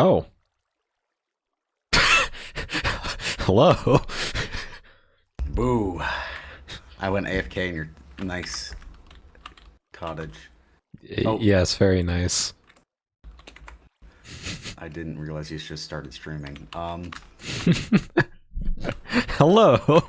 Oh. Hello. Boo. I went AFK in your nice cottage. Oh. Yes, very nice. I didn't realize you just started streaming. Hello.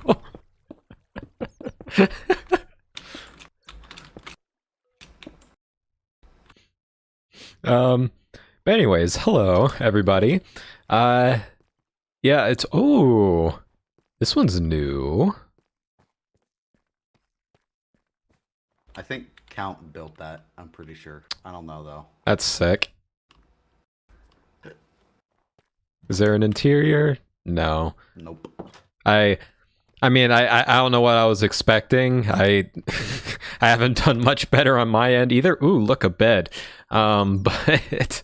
But anyways, hello everybody. Yeah, it's this one's new. I think Count built that. I'm pretty sure. I don't know though. That's sick. Is there an interior? No. Nope. I mean, I don't know what I was expecting. I haven't done much better on my end either. Ooh, look, a bed. But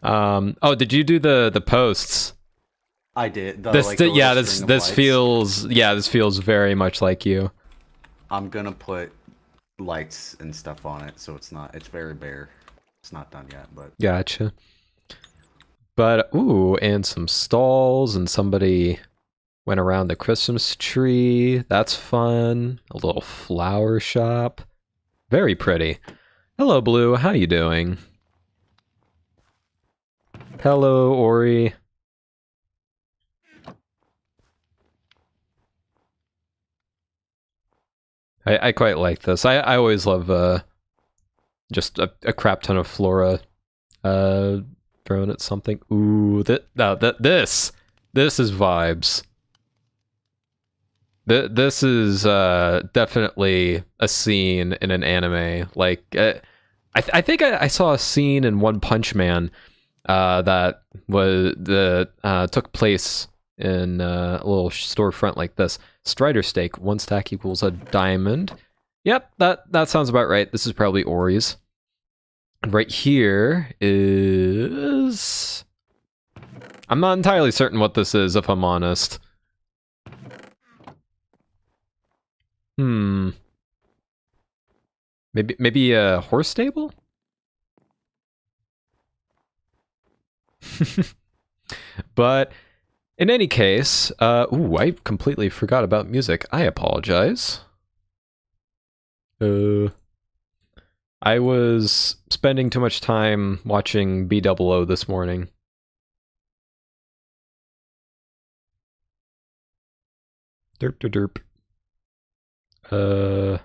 oh, did you do the posts? I did. This feels very much like you. I'm gonna put lights and stuff on it, so it's very bare. It's not done yet, but gotcha. But ooh, and some stalls, and somebody went around the Christmas tree. That's fun. A little flower shop. Very pretty. Hello, Blue. How you doing? Hello, Ori. I quite like this. I always love just a crap ton of flora thrown at something. Ooh, this is vibes. This is definitely a scene in an anime. Like, I think I saw a scene in One Punch Man that took place in a little storefront like this. Strider steak, 1 stack equals a diamond. Yep, that sounds about right. This is probably Ori's. And right here is... I'm not entirely certain what this is, if I'm honest. Maybe a horse stable? But in any case, ooh, I completely forgot about music. I apologize. I was spending too much time watching B00 this morning. Derp derp derp.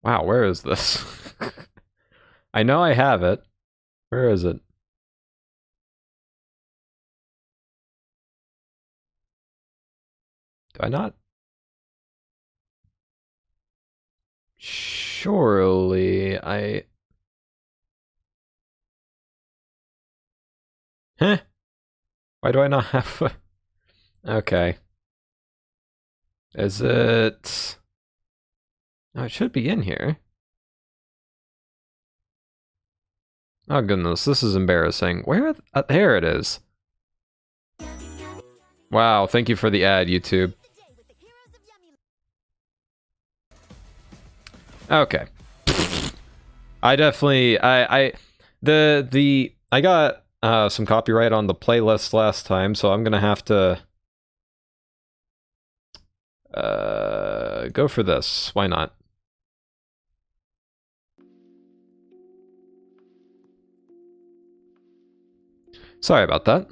Wow, where is this? I know I have it. Where is it? Do I not? Surely I... Huh? Why do I not have... Okay. Is it... Oh, it should be in here. Oh goodness, this is embarrassing. Where? There it is. Wow, thank you for the ad, YouTube. Okay. I definitely, I got some copyright on the playlist last time, so I'm gonna have to go for this. Why not? Sorry about that.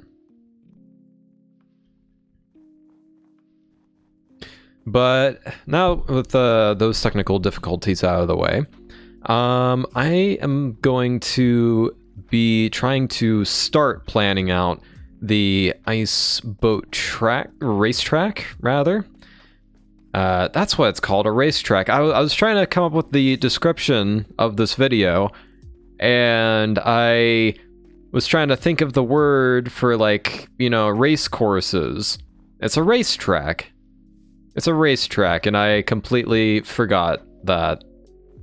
But now with those technical difficulties out of the way, I am going to be trying to start planning out the ice boat racetrack, rather. That's what it's called, a racetrack. I was trying to come up with the description of this video, and I was trying to think of the word for, like, you know, race courses. It's a racetrack. It's a racetrack, and I completely forgot that.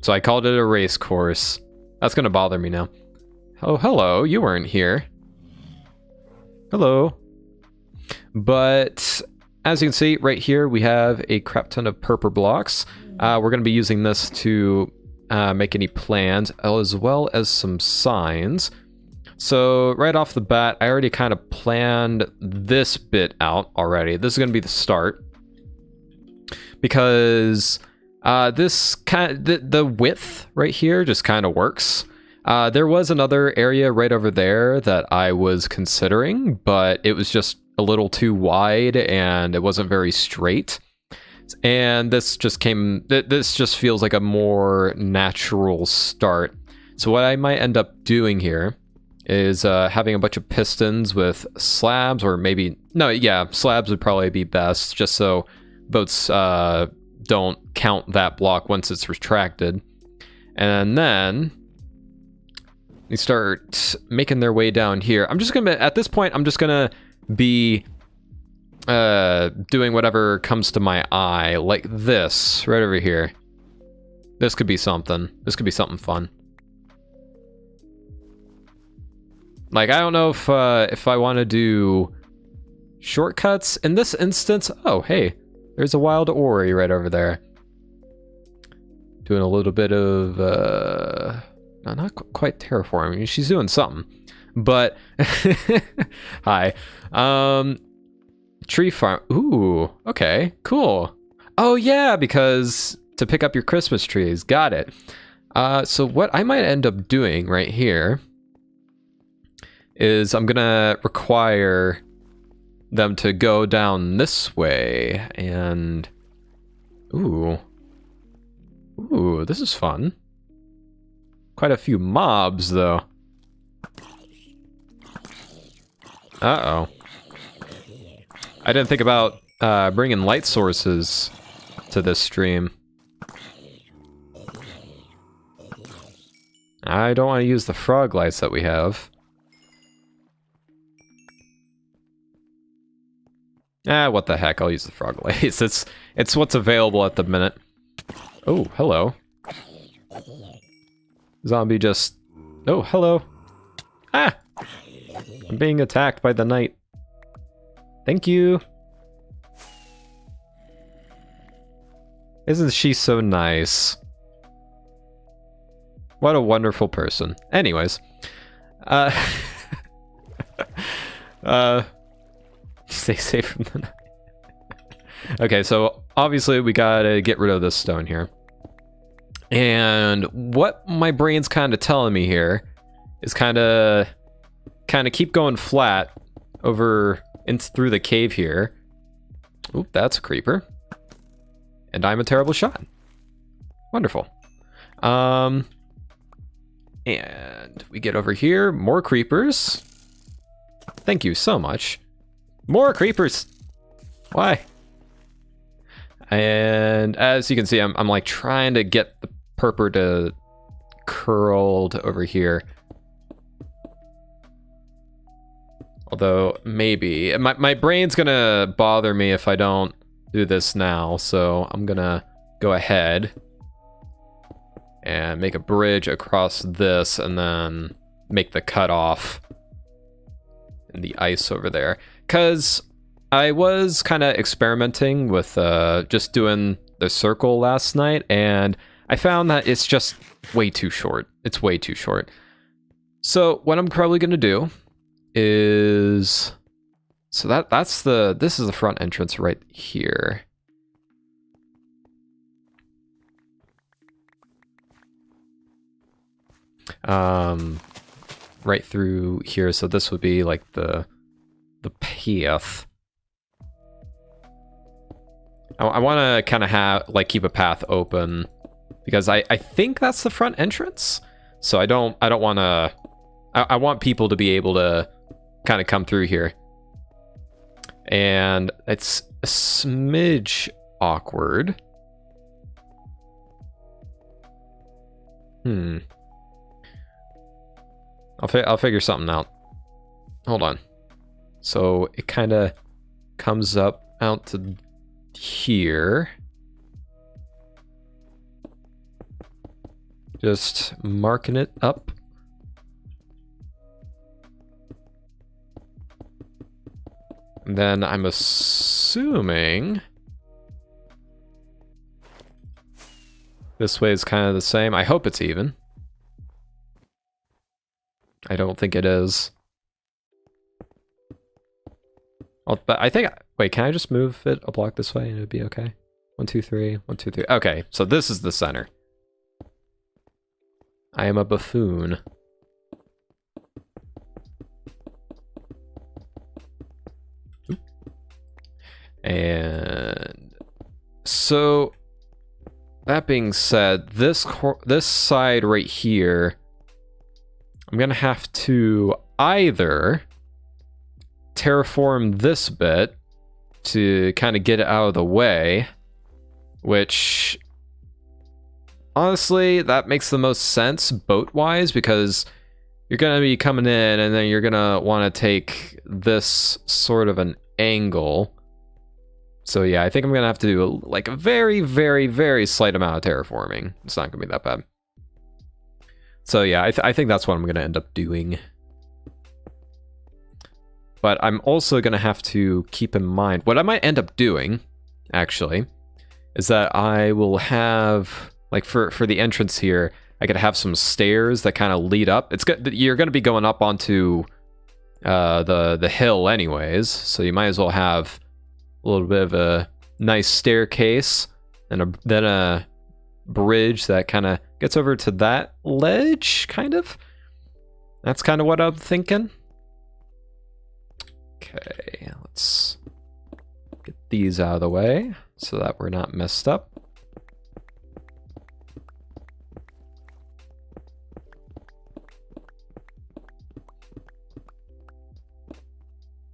So I called it a race course. That's gonna bother me now. Oh, hello, you weren't here. Hello. But as you can see, right here, we have a crap ton of purple blocks. We're going to be using this to make any plans, as well as some signs. So right off the bat, I already kind of planned this bit out already. This is going to be the start. Because this kind of, the width right here just kind of works. There was another area right over there that I was considering, but it was just a little too wide and it wasn't very straight. And this just feels like a more natural start. So what I might end up doing here is having a bunch of pistons with slabs, or maybe, no, yeah, slabs would probably be best, just so boats don't count that block once it's retracted. And then they start making their way down here. I'm just gonna, at this point, I'm just gonna be doing whatever comes to my eye, like this right over here. This could be something. This could be something fun. Like, I don't know if I want to do shortcuts in this instance. Oh, hey, there's a wild Ori right over there. Doing a little bit of no, not quite terraforming. She's doing something, but hi. Tree farm. Ooh, okay, cool. Oh yeah, because to pick up your Christmas trees. Got it. So what I might end up doing right here is I'm gonna require them to go down this way, and ooh, this is fun. Quite a few mobs though. Uh-oh. I didn't think about bringing light sources to this stream. I don't want to use the frog lights that we have. What the heck, I'll use the frog lights. It's what's available at the minute. Oh, hello. Zombie just... Oh, hello. Ah! I'm being attacked by the knight. Thank you. Isn't she so nice? What a wonderful person. Anyways. Stay safe from the night. Okay, so obviously we gotta get rid of this stone here. And what my brain's kind of telling me here is kind of keep going flat over through the cave here. Oop, that's a creeper. And I'm a terrible shot. Wonderful. And we get over here, more creepers. Thank you so much. More creepers. Why? And as you can see, I'm like trying to get the purple to curled over here. Although maybe my brain's gonna bother me if I don't do this now, so I'm gonna go ahead and make a bridge across this and then make the cutoff in the ice over there. Because I was kind of experimenting with just doing the circle last night, and I found that it's just way too short. It's way too short. So what I'm probably gonna do is, so this is the front entrance right here. Right through here, so this would be like the path. I want to kind of have keep a path open because I think that's the front entrance. So I don't want to. I want people to be able to kind of come through here, and it's a smidge awkward. I'll figure something out. Hold on. So it kind of comes up out to here. Just marking it up. And then I'm assuming This way is kind of the same. I hope it's even. I don't think it is. But I think... Wait, can I just move it a block this way and it'd be okay? 1, 2, 3. 1, 2, 3. Okay, so this is the center. I am a buffoon. Oop. And so that being said, this side right here, I'm gonna have to either terraform this bit to kind of get it out of the way, which honestly, that makes the most sense boat-wise, because you're going to be coming in and then you're going to want to take this sort of an angle. So yeah, I think I'm going to have to do like a very, very, very slight amount of terraforming. It's not going to be that bad. So yeah, I think that's what I'm going to end up doing. But I'm also going to have to keep in mind, what I might end up doing, actually, is that I will have... Like for the entrance here, I could have some stairs that kind of lead up. It's good. You're going to be going up onto the hill anyways, so you might as well have a little bit of a nice staircase and then a bridge that kind of gets over to that ledge, kind of. That's kind of what I'm thinking. Okay, let's get these out of the way so that we're not messed up.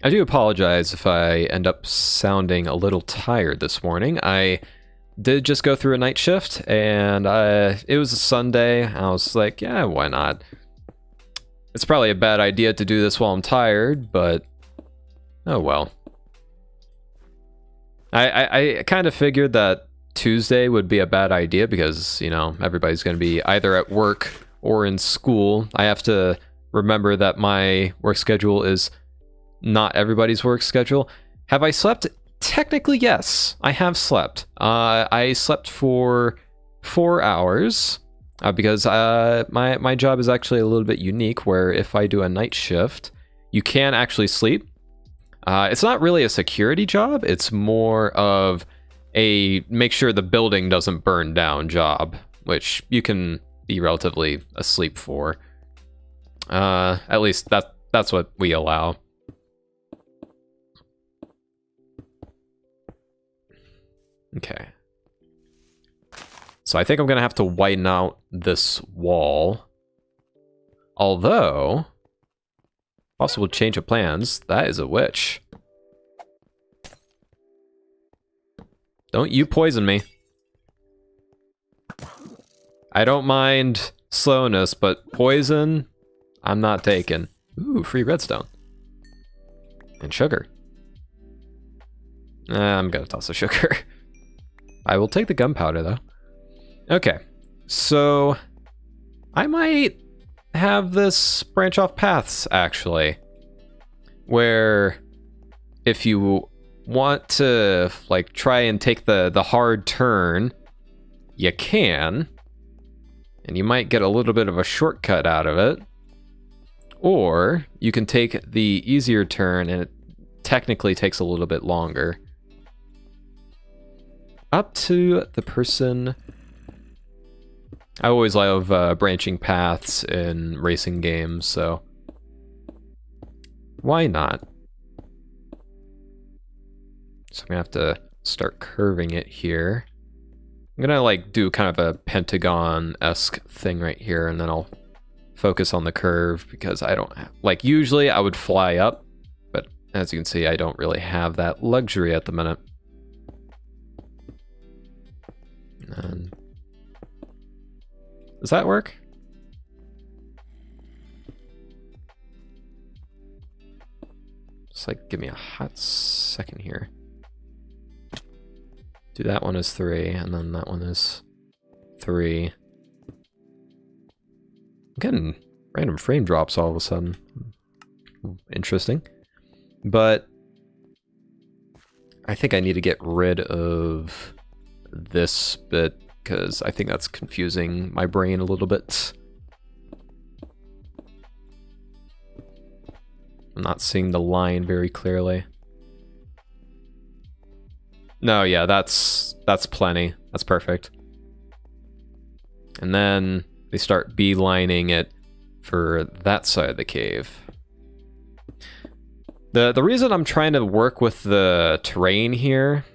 I do apologize if I end up sounding a little tired this morning. I did just go through a night shift, and it was a Sunday. I was like, yeah, why not? It's probably a bad idea to do this while I'm tired, but oh well. I kind of figured that Tuesday would be a bad idea because, you know, everybody's going to be either at work or in school. I have to remember that my work schedule is not everybody's work schedule. Have I slept? Technically, yes. I have slept. I slept for 4 hours because my job is actually a little bit unique where if I do a night shift, you can actually sleep. It's not really a security job. It's more of a make sure the building doesn't burn down job, which you can be relatively asleep for. At least that's what we allow. Okay. So I think I'm going to have to widen out this wall. Although, possible change of plans. That is a witch. Don't you poison me. I don't mind slowness, but poison, I'm not taking. Ooh, free redstone. And sugar. I'm going to toss the sugar. I will take the gunpowder, though. Okay, so I might have this branch off paths, actually, where if you want to, like, try and take the hard turn, you can, and you might get a little bit of a shortcut out of it, or you can take the easier turn, and it technically takes a little bit longer. Up to the person. I always love branching paths in racing games, so why not? So I'm gonna have to start curving it here. I'm gonna like do kind of a pentagon-esque thing right here, and then I'll focus on the curve because I don't have, like, usually I would fly up, but as you can see, I don't really have that luxury at the minute. And does that work? Just like give me a hot second here. Do that one as 3, and then that one is 3. I'm getting random frame drops all of a sudden. Interesting. But I think I need to get rid of this bit because I think that's confusing my brain a little bit. I'm not seeing the line very clearly. No, yeah, that's plenty. That's perfect. And then they start beelining it for that side of the cave. The reason I'm trying to work with the terrain here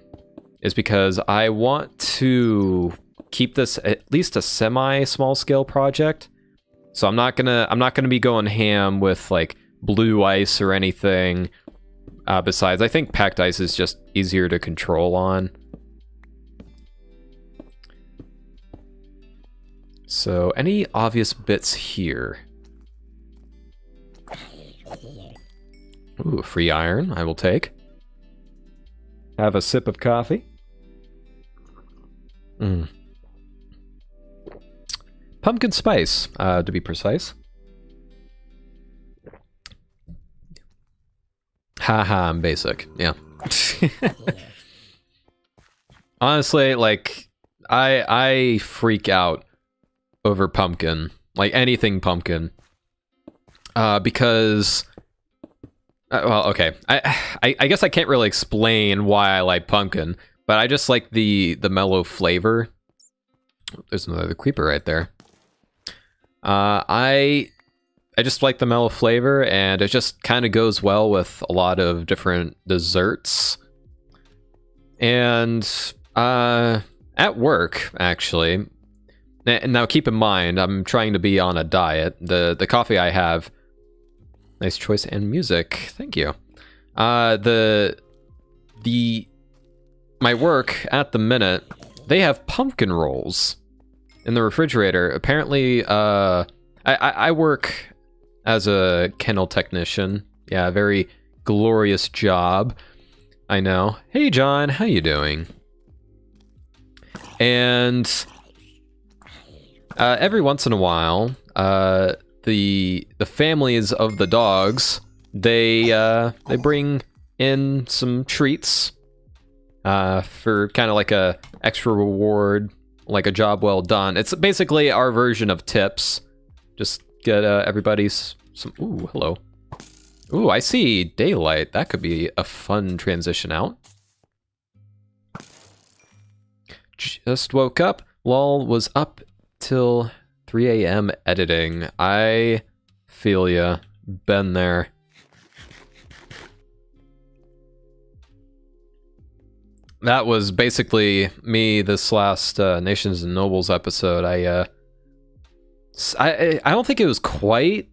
is because I want to keep this at least a semi-small scale project. So I'm not gonna be going ham with like blue ice or anything. Besides, I think packed ice is just easier to control on. So any obvious bits here? Ooh, free iron, I will take. Have a sip of coffee. Pumpkin spice, to be precise. Haha, I'm basic, yeah. Honestly, like, I freak out over pumpkin. Like, anything pumpkin. Because... well, okay. I guess I can't really explain why I like pumpkin, but I just like the mellow flavor. There's another creeper right there. I just like the mellow flavor, and it just kind of goes well with a lot of different desserts. And at work, actually. Now keep in mind, I'm trying to be on a diet. The coffee I have. Nice choice and music. Thank you. My work at the minute, they have pumpkin rolls in the refrigerator. Apparently, I work as a kennel technician. Yeah, very glorious job. I know. Hey, John, how you doing? And every once in a while, the families of the dogs, they bring in some treats for kind of like a extra reward, like a job well done. It's basically our version of tips. Just get everybody's some. Ooh, hello. Ooh, I see daylight. That could be a fun transition out. Just woke up. Lol, was up till 3 a.m. editing. I feel ya. Been there. That was basically me this last Nations and Nobles episode. I don't think it was quite.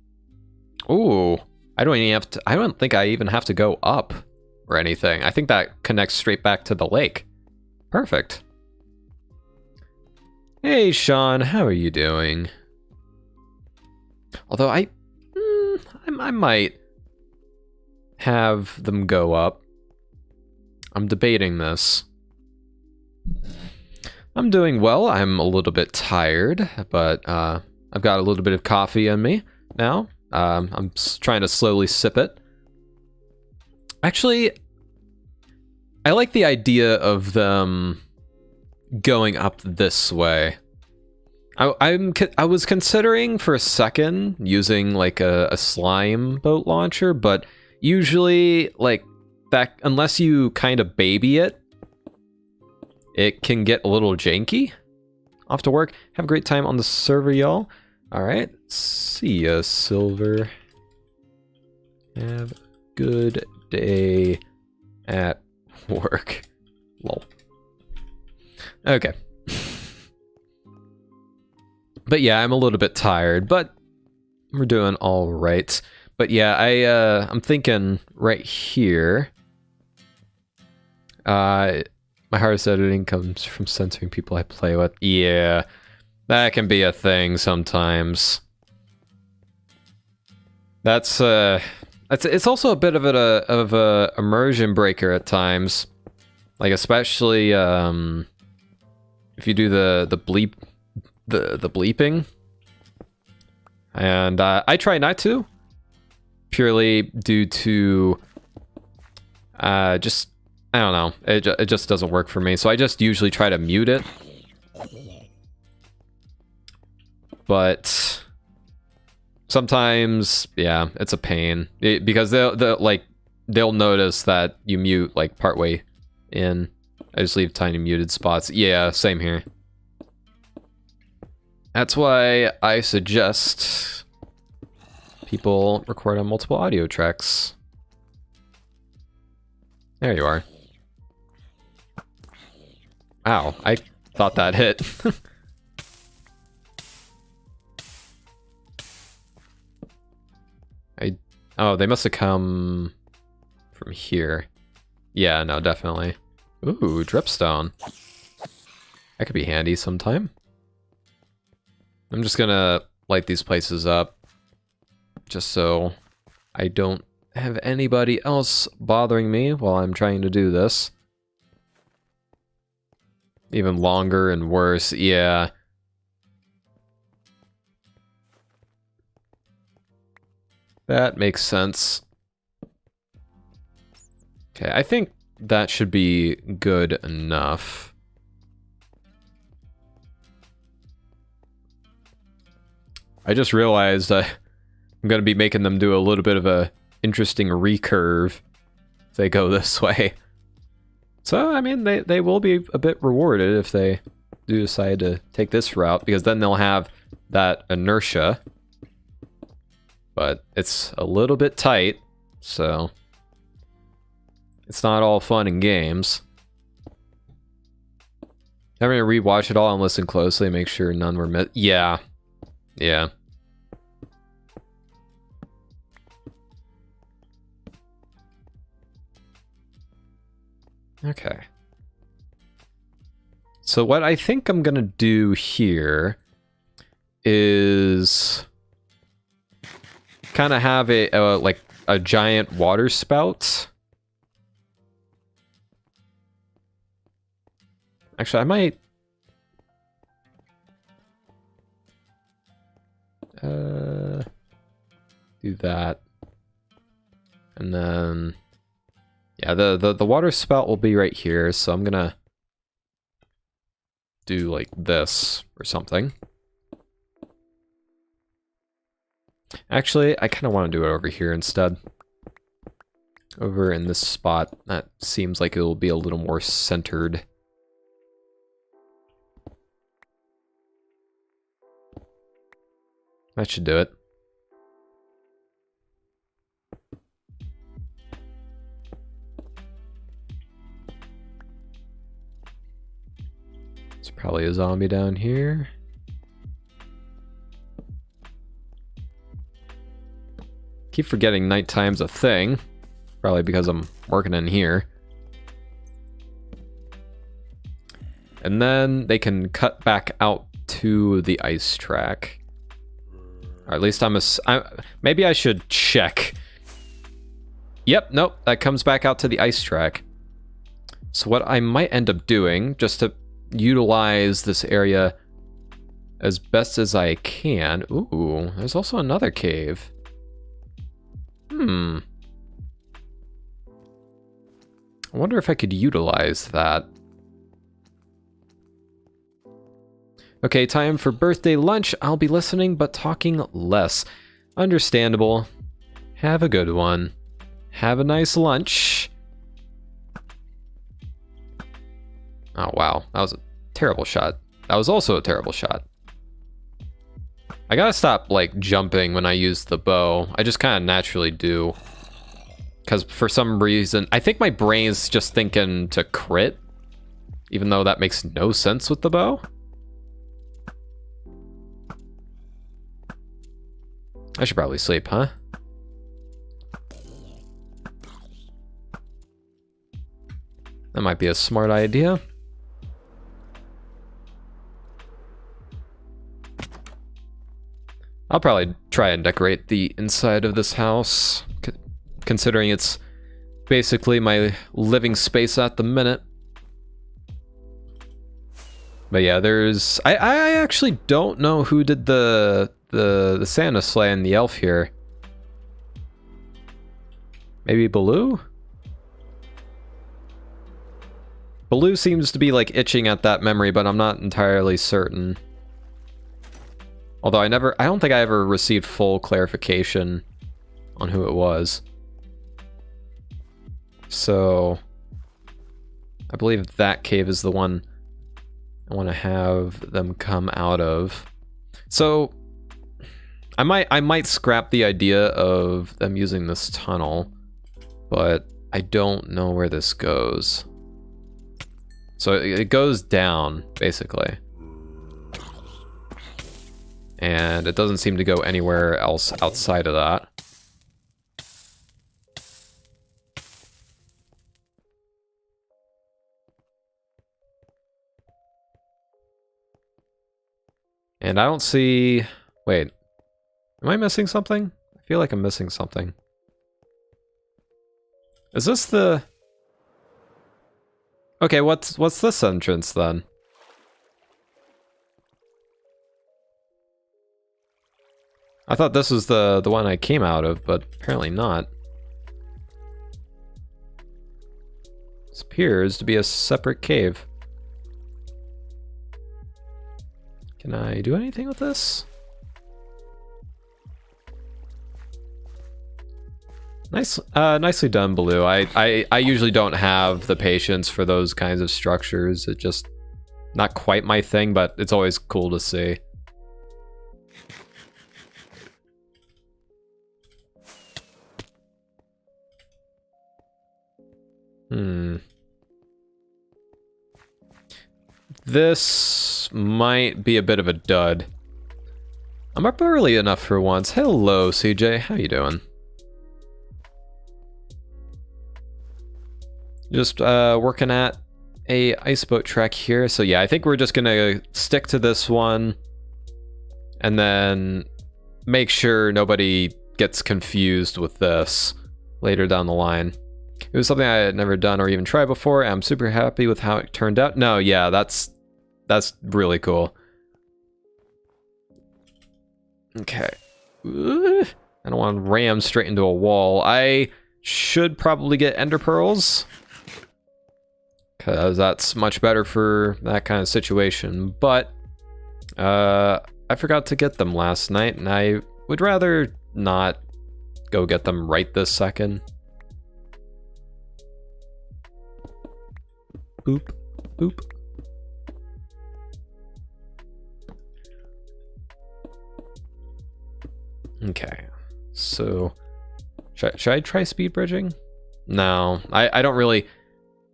Ooh, I don't think I even have to go up or anything. I think that connects straight back to the lake. Perfect. Hey, Sean, how are you doing? Although I might have them go up. I'm debating this. I'm doing well. I'm a little bit tired, but I've got a little bit of coffee in me now. I'm trying to slowly sip it. Actually, I like the idea of them going up this way. I was considering for a second using like a slime boat launcher, but usually like that, unless you kind of baby it, it can get a little janky. Off to work. Have a great time on the server, y'all. All right. See ya, Silver. Have a good day at work. Lol. Okay. But yeah, I'm a little bit tired, but we're doing all right. But yeah, I'm thinking right here. My hardest editing comes from censoring people I play with. Yeah, that can be a thing sometimes. It's also a bit of a immersion breaker at times, like especially if you do the bleeping, and I try not to, purely due to just I don't know, it just doesn't work for me. So I just usually try to mute it. but sometimes, yeah, it's a pain because they'll notice that you mute like partway in. I just leave tiny muted spots. Yeah, same here. That's why I suggest people record on multiple audio tracks. There you are. Ow, I thought that hit. Oh, they must have come from here. Yeah, no, definitely. Ooh, dripstone. That could be handy sometime. I'm just gonna light these places up just so I don't have anybody else bothering me while I'm trying to do this. Even longer and worse, yeah. That makes sense. Okay, I think that should be good enough. I just realized I'm going to be making them do a little bit of a interesting recurve if they go this way. So, I mean, they will be a bit rewarded if they do decide to take this route, because then they'll have that inertia. But it's a little bit tight, so it's not all fun and games. Having to rewatch it all and listen closely, make sure none were missed. Yeah. Yeah. Okay. So what I think I'm gonna do here is kind of have like a giant water spout. Actually, I might do that, and then yeah, the water spout will be right here. So I'm gonna do like this or something. Actually, I kind of want to do it over here instead. Over in this spot. That seems like it will be a little more centered. That should do it. There's probably a zombie down here. Keep forgetting nighttime's a thing. Probably because I'm working in here. And then they can cut back out to the ice track. Or at least maybe I should check. Yep, nope, that comes back out to the ice track. So what I might end up doing, just to utilize this area as best as I can. Ooh, there's also another cave. I wonder if I could utilize that. Okay, time for birthday lunch. I'll be listening but talking less. Understandable. Have a good one. Have a nice lunch. Oh wow, that was a terrible shot. That was also a terrible shot. I gotta stop like jumping when I use the bow. I just kind of naturally do. Because for some reason, I think my brain's just thinking to crit. Even though that makes no sense with the bow. I should probably sleep, huh? That might be a smart idea. I'll probably try and decorate the inside of this house, considering it's basically my living space at the minute. But yeah, there's... I actually don't know who did the Santa sleigh and the elf here. Maybe Baloo? Baloo seems to be like itching at that memory, but I'm not entirely certain. Although I don't think I ever received full clarification on who it was. So I believe that cave is the one I want to have them come out of. So I might scrap the idea of them using this tunnel, but I don't know where this goes. So it goes down, basically. And it doesn't seem to go anywhere else outside of that. And I don't see... Wait. Am I missing something? I feel like I'm missing something. Is this the... Okay, what's this entrance then? I thought this was the one I came out of, but apparently not. This appears to be a separate cave. Can I do anything with this? Nice, nicely done, Baloo. I usually don't have the patience for those kinds of structures. It's just not quite my thing, but it's always cool to see. This might be a bit of a dud. I'm up early enough for once. Hello, CJ. How you doing? Just working at a ice boat track here. So yeah, I think we're just gonna stick to this one and then make sure nobody gets confused with this later down the line. It was something I had never done or even tried before. I'm super happy with how it turned out. No, yeah, that's really cool. Okay. I don't want to ram straight into a wall. I should probably get ender pearls, because that's much better for that kind of situation. But I forgot to get them last night, and I would rather not go get them right this second. Boop, boop. Okay, so should I try speed bridging? No, I don't really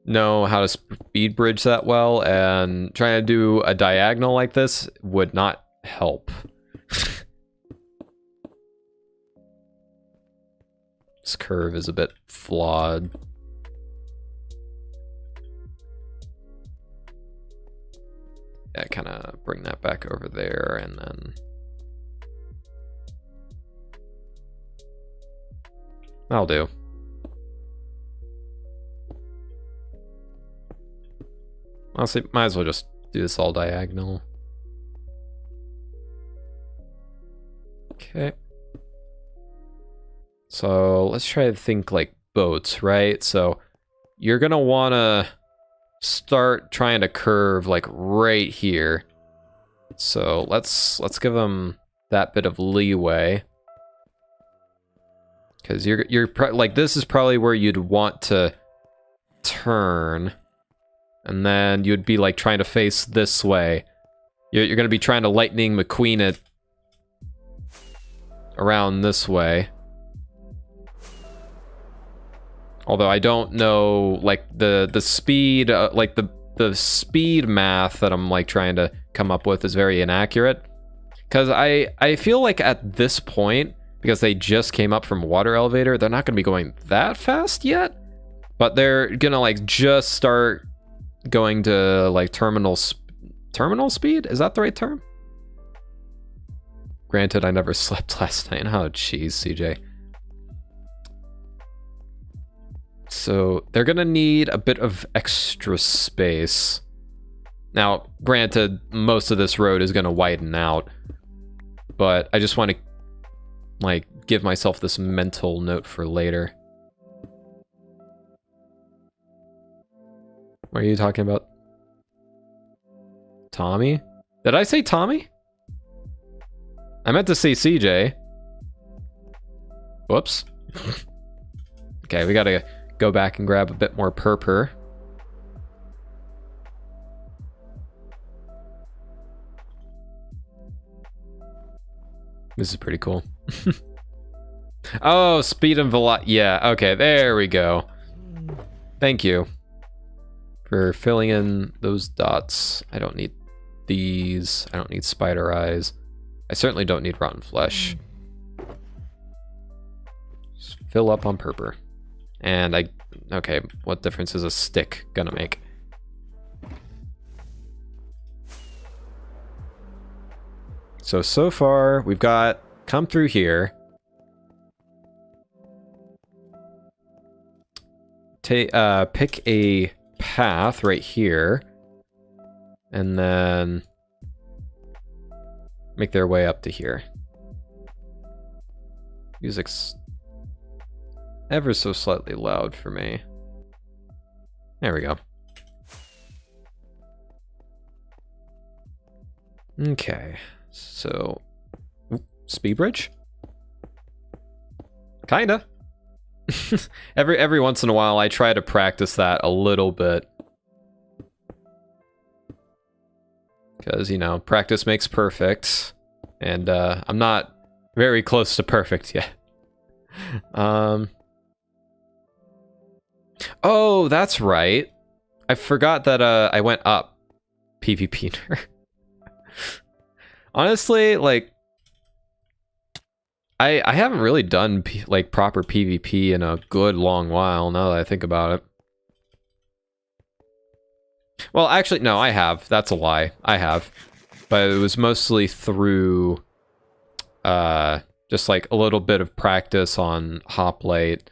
know how to speed bridge that well, and trying to do a diagonal like this would not help. This curve is a bit flawed. Yeah, kind of bring that back over there, and then that'll do. Honestly, might as well just do this all diagonal. Okay. So let's try to think like boats, right? So you're gonna wanna start trying to curve like right here. So let's give them that bit of leeway, because you're like, this is probably where you'd want to turn, and then you'd be like trying to face this way. You're gonna be trying to Lightning McQueen it around this way. Although I don't know, like the speed, like the speed math that I'm like trying to come up with is very inaccurate. Because I feel like at this point, because they just came up from water elevator, they're not gonna be going that fast yet. But they're gonna like just start going to like terminal speed? Is that the right term? Granted, I never slept last night. Oh, jeez, CJ. So they're gonna need a bit of extra space. Now, granted, most of this road is gonna widen out, but I just want to like give myself this mental note for later. What are you talking about? Tommy? Did I say Tommy? I meant to say CJ. Whoops. Okay, we gotta go back and grab a bit more purpur. This is pretty cool. Oh, speed and velocity. Yeah, okay, there we go. Thank you for filling in those dots. I don't need these. I don't need spider eyes. I certainly don't need rotten flesh. Just fill up on purpur. And okay, what difference is a stick gonna make? So far, we've got come through here. Pick a path right here. And then make their way up to here. Music's ever so slightly loud for me. There we go. Okay. So, speed bridge? Kinda. every once in a while I try to practice that a little bit. Because, you know, practice makes perfect. And I'm not very close to perfect yet. Oh, that's right. I forgot that I went up PvP nerd. Honestly, like, I haven't really done like proper PvP in a good long while now that I think about it. Well, actually, no, I have. That's a lie. I have. But it was mostly through just like a little bit of practice on Hoplite.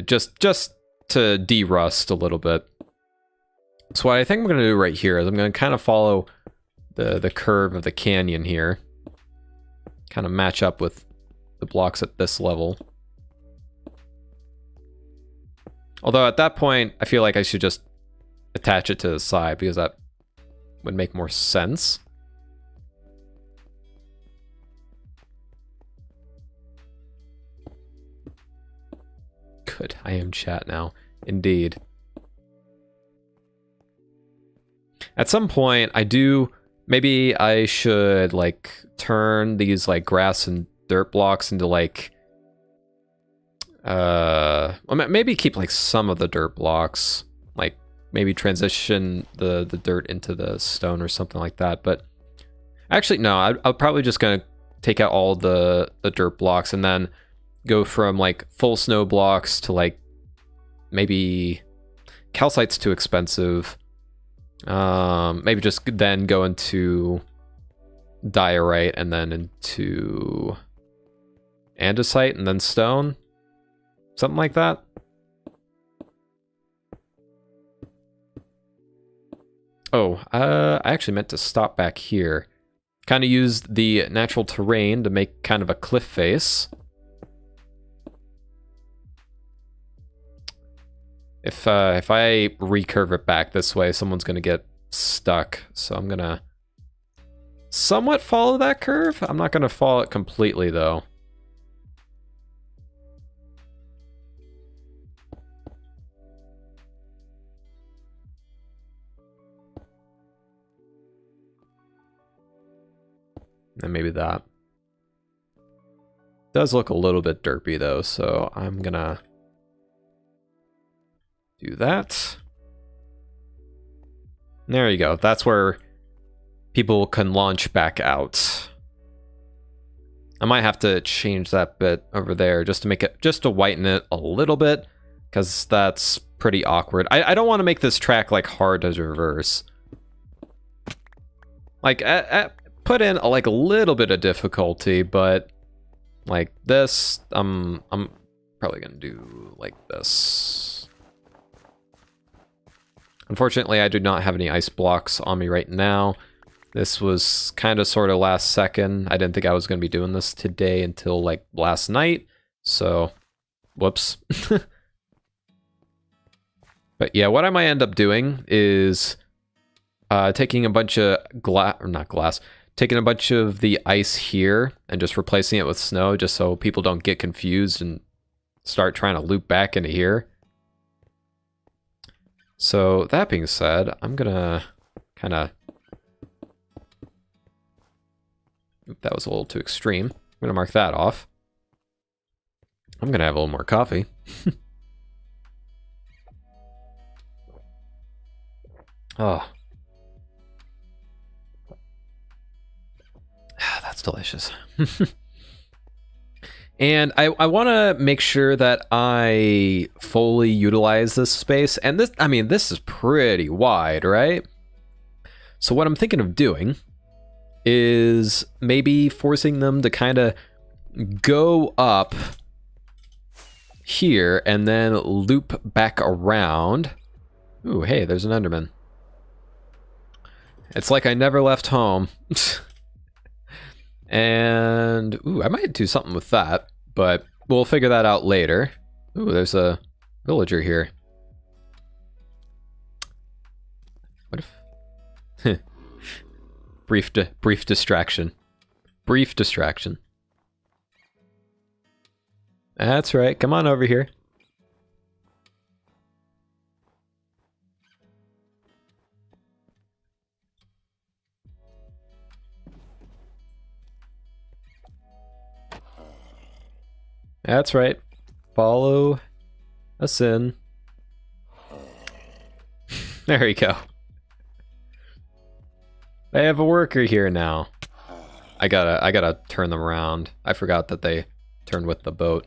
Just to de-rust a little bit. So what I think I'm going to do right here is I'm going to kind of follow the curve of the canyon here. Kind of match up with the blocks at this level. Although at that point, I feel like I should just attach it to the side because that would make more sense. Good, I am chat now. Indeed. At some point, maybe I should like turn these like grass and dirt blocks into like well, maybe keep like some of the dirt blocks, like maybe transition the dirt into the stone or something like that. But actually no, I'm probably just gonna take out all the dirt blocks and then go from like full snow blocks to like maybe calcite's too expensive. Maybe just then go into diorite and then into andesite and then stone. Something like that. Oh, I actually meant to stop back here. Kind of use the natural terrain to make kind of a cliff face. If I recurve it back this way, someone's gonna get stuck. So I'm gonna somewhat follow that curve. I'm not gonna follow it completely though. And maybe that. Does look a little bit derpy though, so I'm gonna do that. There you go. That's where people can launch back out. I might have to change that bit over there just to make it, just to whiten it a little bit, because that's pretty awkward. I don't want to make this track like hard to reverse. Like put in like a little bit of difficulty, but like this, I'm probably gonna do like this. Unfortunately, I do not have any ice blocks on me right now. This was kind of sort of last second. I didn't think I was going to be doing this today until like last night. So, whoops. But yeah, what I might end up doing is taking a bunch of taking a bunch of the ice here and just replacing it with snow just so people don't get confused and start trying to loop back into here. So that being said, I'm gonna kind of... That was a little too extreme. I'm gonna mark that off. I'm gonna have a little more coffee. Oh. That's delicious. And I want to make sure that I fully utilize this space. And this, I mean, this is pretty wide, right? So what I'm thinking of doing is maybe forcing them to kind of go up here and then loop back around. Ooh, hey, there's an Enderman. It's like I never left home. And, ooh, I might do something with that, but we'll figure that out later. Ooh, there's a villager here. What if... brief distraction. Brief distraction. That's right, come on over here. That's right. Follow us in. There you go. They have a worker here now. I gotta turn them around. I forgot that they turned with the boat.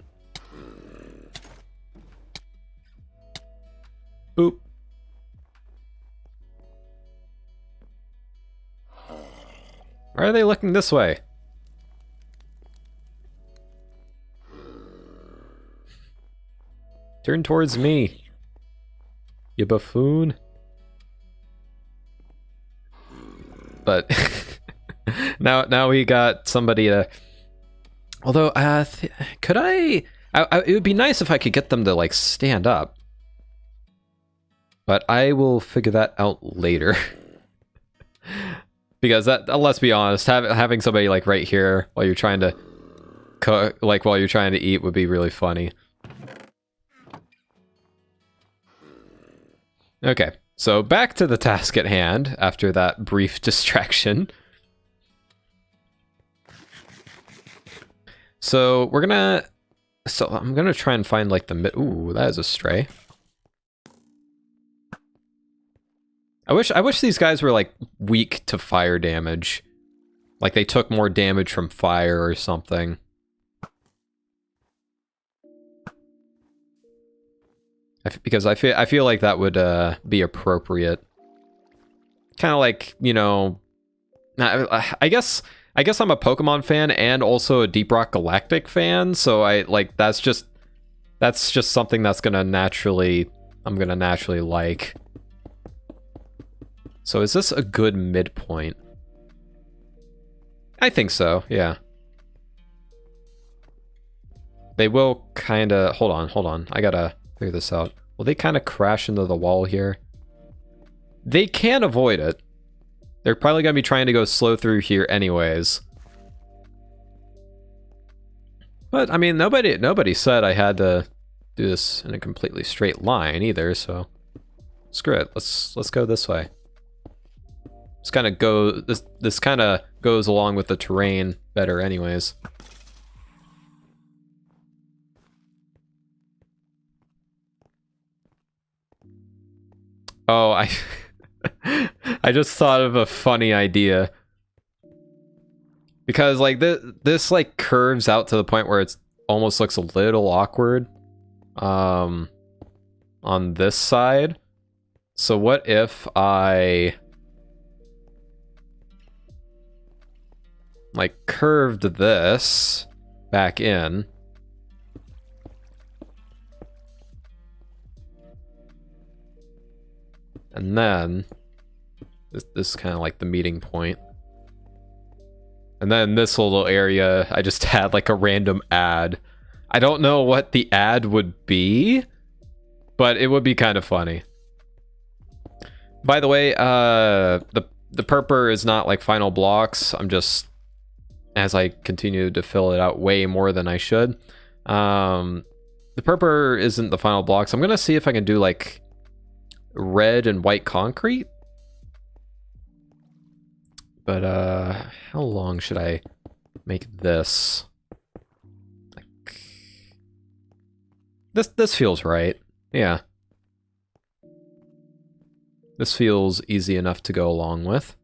Oop. Why are they looking this way? Turn towards me, you buffoon. But now we got somebody to... Although, could I... It would be nice if I could get them to, like, stand up. But I will figure that out later. Because that, let's be honest, having somebody, like, right here while you're trying to cook, like, while you're trying to eat would be really funny. Okay, so back to the task at hand after that brief distraction. So we're gonna... So I'm gonna try and find like the mid... Ooh, that is a stray. I wish these guys were like weak to fire damage. Like they took more damage from fire or something. Because I feel like that would be appropriate. Kind of like, you know, I guess I'm a Pokemon fan and also a Deep Rock Galactic fan, so I like that's just something that's I'm gonna naturally like. So is this a good midpoint? I think so, yeah. They will kind of... Hold on. I gotta figure this out. Will they kind of crash into the wall here? They can avoid it. They're probably gonna be trying to go slow through here anyways. But, I mean, nobody said I had to do this in a completely straight line either, so... Screw it. Let's go this way. This kind of goes along with the terrain better anyways. Oh, I just thought of a funny idea. Because like this like curves out to the point where it's almost looks a little awkward on this side. So what if I like curved this back in? And then this is kind of like the meeting point. And then this little area, I just had like a random ad. I don't know what the ad would be, but it would be kind of funny. By the way, the the purpur is not like final blocks. I'm just, as I continue to fill it out way more than I should. The purpur isn't the final blocks. I'm gonna see if I can do like red and white concrete. But how long should I make this? Like, this feels right. Yeah. This feels easy enough to go along with.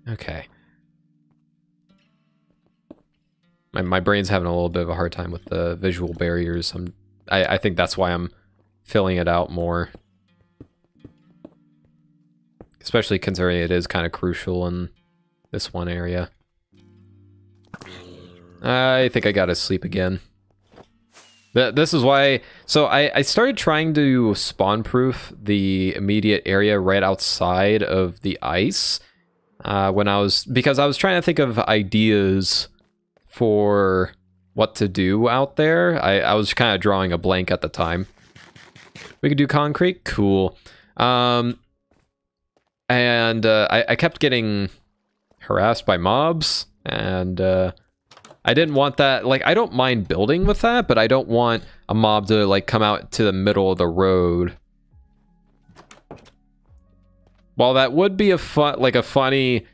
Okay. My brain's having a little bit of a hard time with the visual barriers. I think that's why I'm filling it out more. Especially considering it is kind of crucial in this one area. I think I gotta sleep again. This is why... So I started trying to spawn-proof the immediate area right outside of the ice. Because I was trying to think of ideas for what to do out there. I was kind of drawing a blank at the time. We could do concrete? Cool. I kept getting harassed by mobs, and I didn't want that. Like, I don't mind building with that, but I don't want a mob to like come out to the middle of the road. While that would be a funny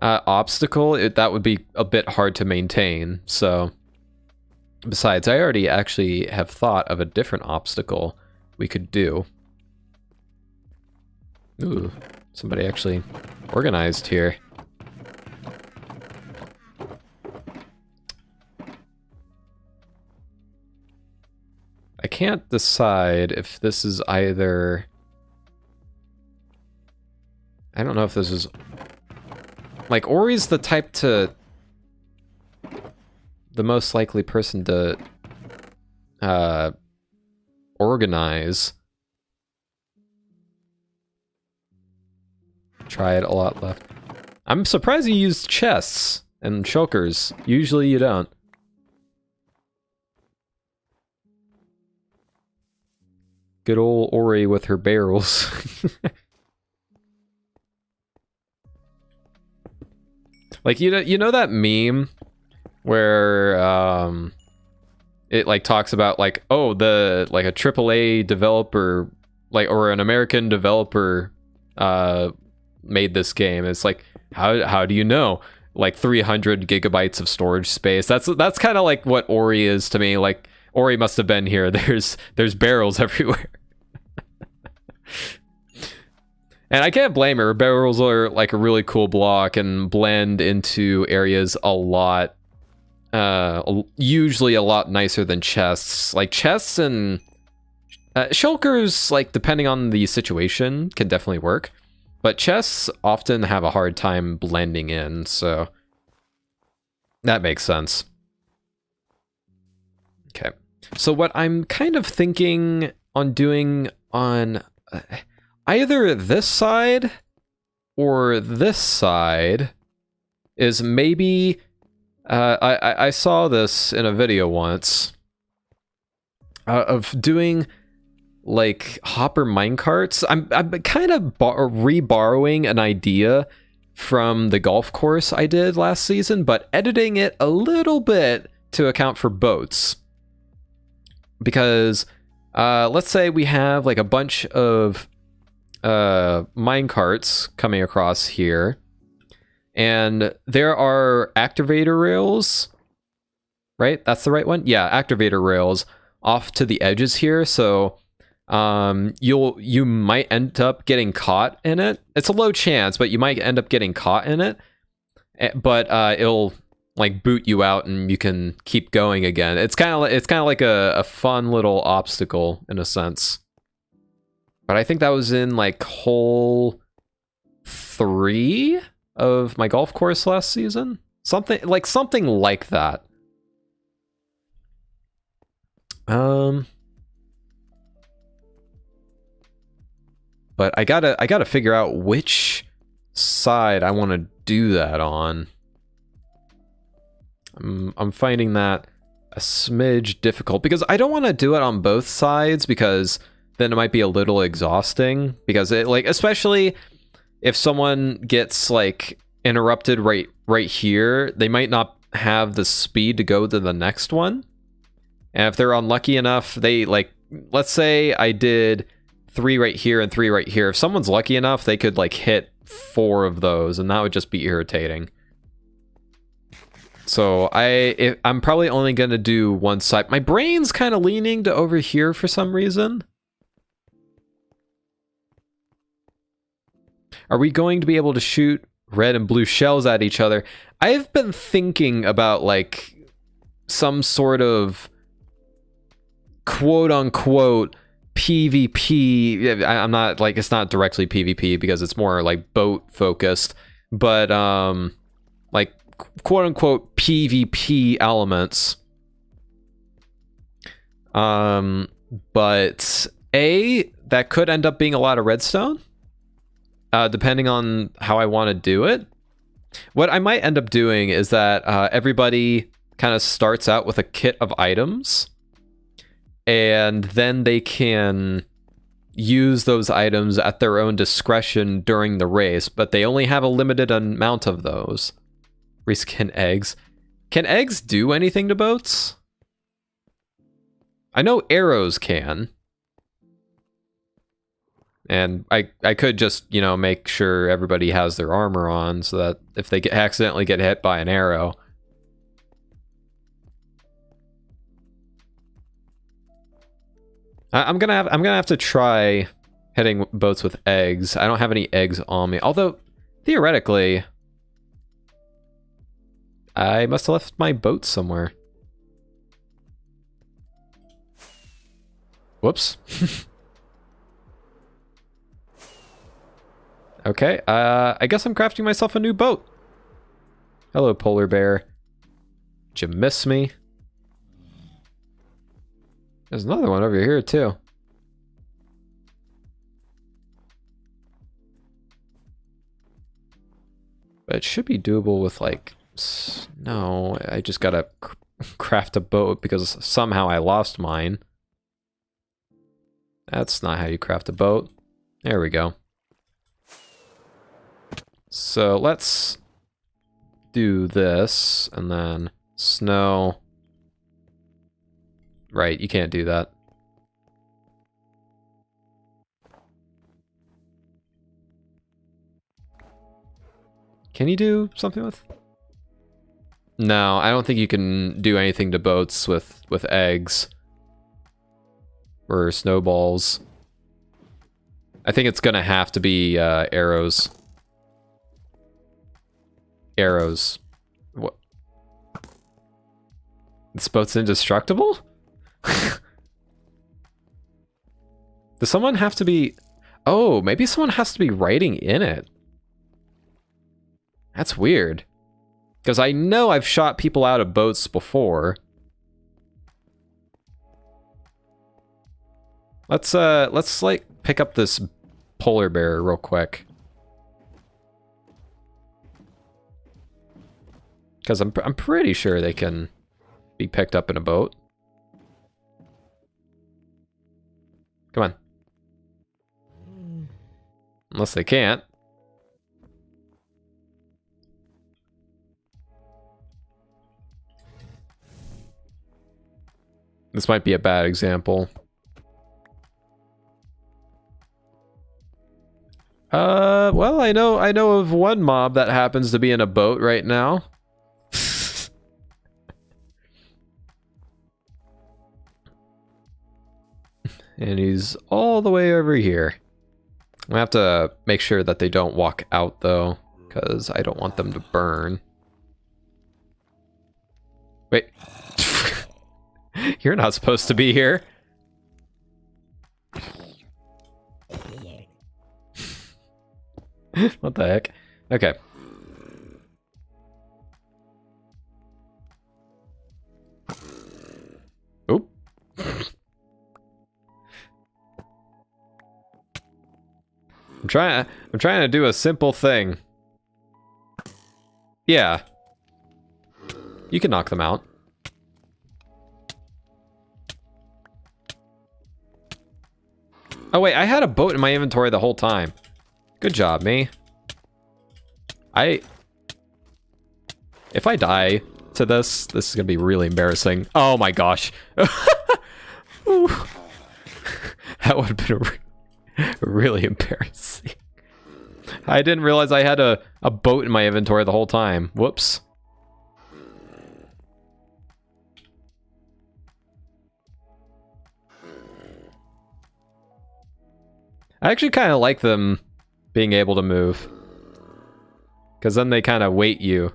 obstacle, that would be a bit hard to maintain. So, besides, I already actually have thought of a different obstacle we could do. Ooh, somebody actually organized here. I can't decide if this is either... I don't know if this is... Like, Ori's the type to... The most likely person to... organize. Try it a lot left. I'm surprised you used chests and shulkers. Usually you don't. Good old Ori with her barrels. Like, you know that meme where it like talks about like, oh, like a AAA developer, like, or an American developer made this game. It's like, how do you know? Like 300 gigabytes of storage space. That's kind of like what Ori is to me. Like, Ori must have been here. There's barrels everywhere. And I can't blame her. Barrels are like a really cool block and blend into areas a lot, usually a lot nicer than chests. Like chests and shulkers, like depending on the situation, can definitely work. But chests often have a hard time blending in, so that makes sense. Okay. So what I'm kind of thinking on doing on either this side or this side is maybe... I saw this in a video once of doing like hopper minecarts. I'm kind of re-borrowing an idea from the golf course I did last season, but editing it a little bit to account for boats. Because let's say we have like a bunch of minecarts coming across here, and there are activator rails, right? That's the right one? Yeah, activator rails off to the edges here, so you might end up getting caught in it. It's a low chance, but you might end up getting caught in it. But it'll like boot you out and you can keep going again. It's kind of like a fun little obstacle in a sense. But I think that was in like hole 3 of my golf course last season. Something like that. But I gotta figure out which side I want to do that on. I'm finding that a smidge difficult because I don't want to do it on both sides because then it might be a little exhausting because it like especially if someone gets like interrupted right here, they might not have the speed to go to the next one. And if they're unlucky enough, they like let's say I did 3 right here and 3 right here. If someone's lucky enough, they could like hit 4 of those and that would just be irritating. So I'm probably only going to do one side. My brain's kind of leaning to over here for some reason. Are we going to be able to shoot red and blue shells at each other? I've been thinking about like some sort of quote unquote PvP. I'm not like, it's not directly PvP because it's more like boat focused, but like quote unquote PvP elements. But that could end up being a lot of redstone, depending on how I want to do it. What I might end up doing is that everybody kind of starts out with a kit of items, and then they can use those items at their own discretion during the race, but they only have a limited amount of those. Reskin eggs. Can eggs do anything to boats? I know arrows can. And I could just, you know, make sure everybody has their armor on so that if they accidentally get hit by an arrow. I'm gonna have to try hitting boats with eggs. I don't have any eggs on me. Although, theoretically, I must have left my boat somewhere. Whoops. Okay, I guess I'm crafting myself a new boat. Hello, polar bear. Did you miss me? There's another one over here, too. But it should be doable with, like... No, I just gotta craft a boat because somehow I lost mine. That's not how you craft a boat. There we go. So let's do this, and then snow. Right, you can't do that. Can you do something with... No, I don't think you can do anything to boats with eggs. Or snowballs. I think it's gonna have to be arrows. Arrows. What? This boat's indestructible? Does someone have to be... Oh, maybe someone has to be riding in it. That's weird. Because I know I've shot people out of boats before. Let's like pick up this polar bear real quick. Because I'm pretty sure they can be picked up in a boat. Come on. Unless they can't. This might be a bad example. Well, I know of one mob that happens to be in a boat right now. And he's all the way over here. I have to make sure that they don't walk out though, because I don't want them to burn. Wait. You're not supposed to be here. What the heck? Okay. Oop. I'm trying to do a simple thing. Yeah. You can knock them out. Oh wait, I had a boat in my inventory the whole time. Good job, me. If I die to this is gonna be really embarrassing. Oh my gosh. Ooh. That would have been really embarrassing. I didn't realize I had a boat in my inventory the whole time. Whoops. I actually kind of like them being able to move. Because then they kind of weight you.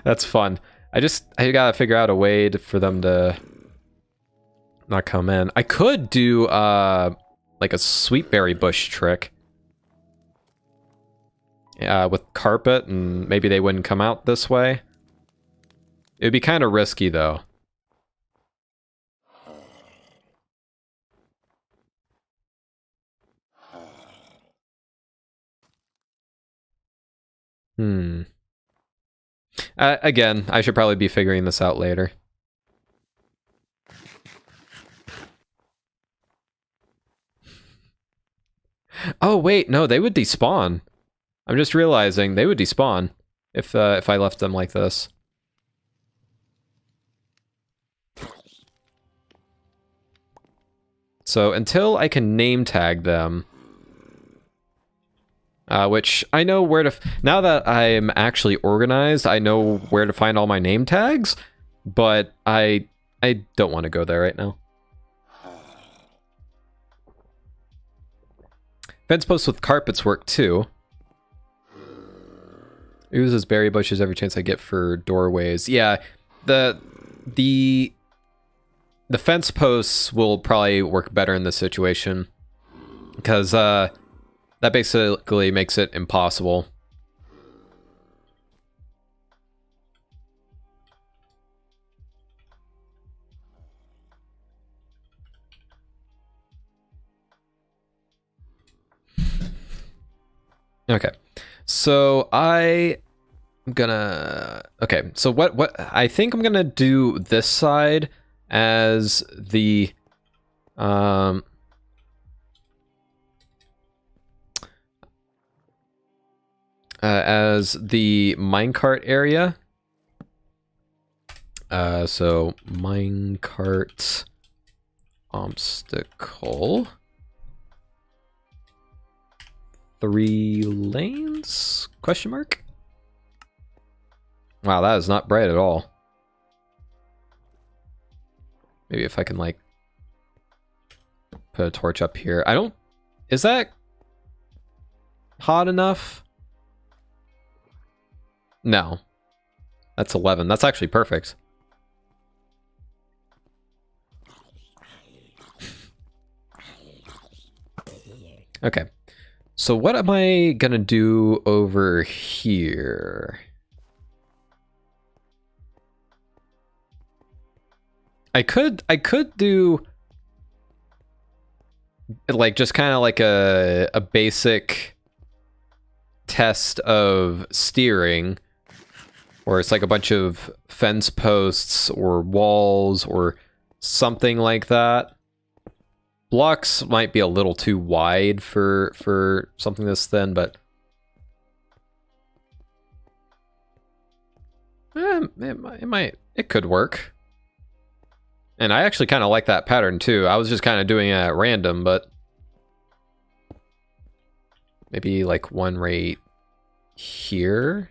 That's fun. I gotta figure out a way for them to not come in. I could do like a sweetberry bush trick. With carpet, and maybe they wouldn't come out this way. It would be kind of risky though. Again, I should probably be figuring this out later. Oh wait, no, they would despawn. I'm just realizing they would despawn if I left them like this. So until I can name tag them, which I know where to... Now that I'm actually organized, I know where to find all my name tags, but I don't want to go there right now. Fence posts with carpets work too. Uses berry bushes every chance I get for doorways. Yeah, the fence posts will probably work better in this situation, because that basically makes it impossible. Okay, so I'm gonna... Okay, so what I think I'm gonna do this side as the minecart area. So minecart obstacle. 3 lanes? Question mark? Wow, that is not bright at all. Maybe if I can, like, put a torch up here. I don't... Is that hot enough? No. That's 11. That's actually perfect. Okay. So what am I gonna do over here? I could do like just kind of like a basic test of steering, where it's like a bunch of fence posts or walls or something like that. Blocks might be a little too wide for something this thin, but it could work. And I actually kind of like that pattern too. I was just kind of doing it at random, but maybe like one right here,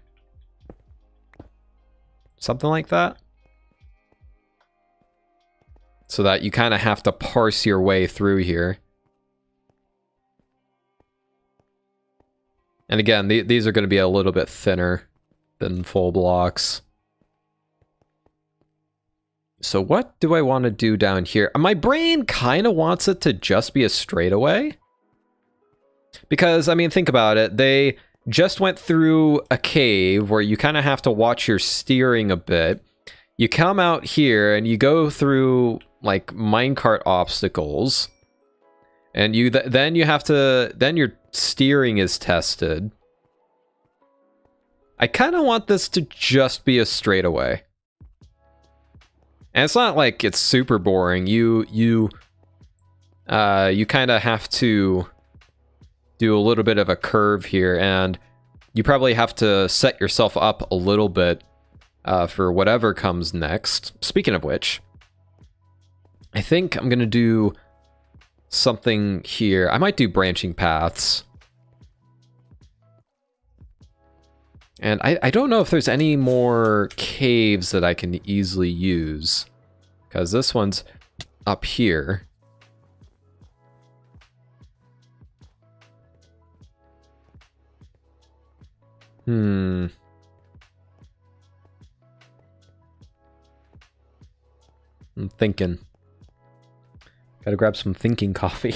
something like that. So that you kind of have to parse your way through here. And again, these are going to be a little bit thinner than full blocks. So what do I want to do down here? My brain kind of wants it to just be a straightaway. Because, I mean, think about it. They just went through a cave where you kind of have to watch your steering a bit. You come out here and you go through like minecart obstacles, and you then you have to, then your steering is tested. I kind of want this to just be a straightaway. And it's not like it's super boring. You kind of have to do a little bit of a curve here, and you probably have to set yourself up a little bit for whatever comes next. Speaking of which, I think I'm gonna do something here. I might do branching paths. And I don't know if there's any more caves that I can easily use, because this one's up here. I'm thinking. Gotta grab some thinking coffee.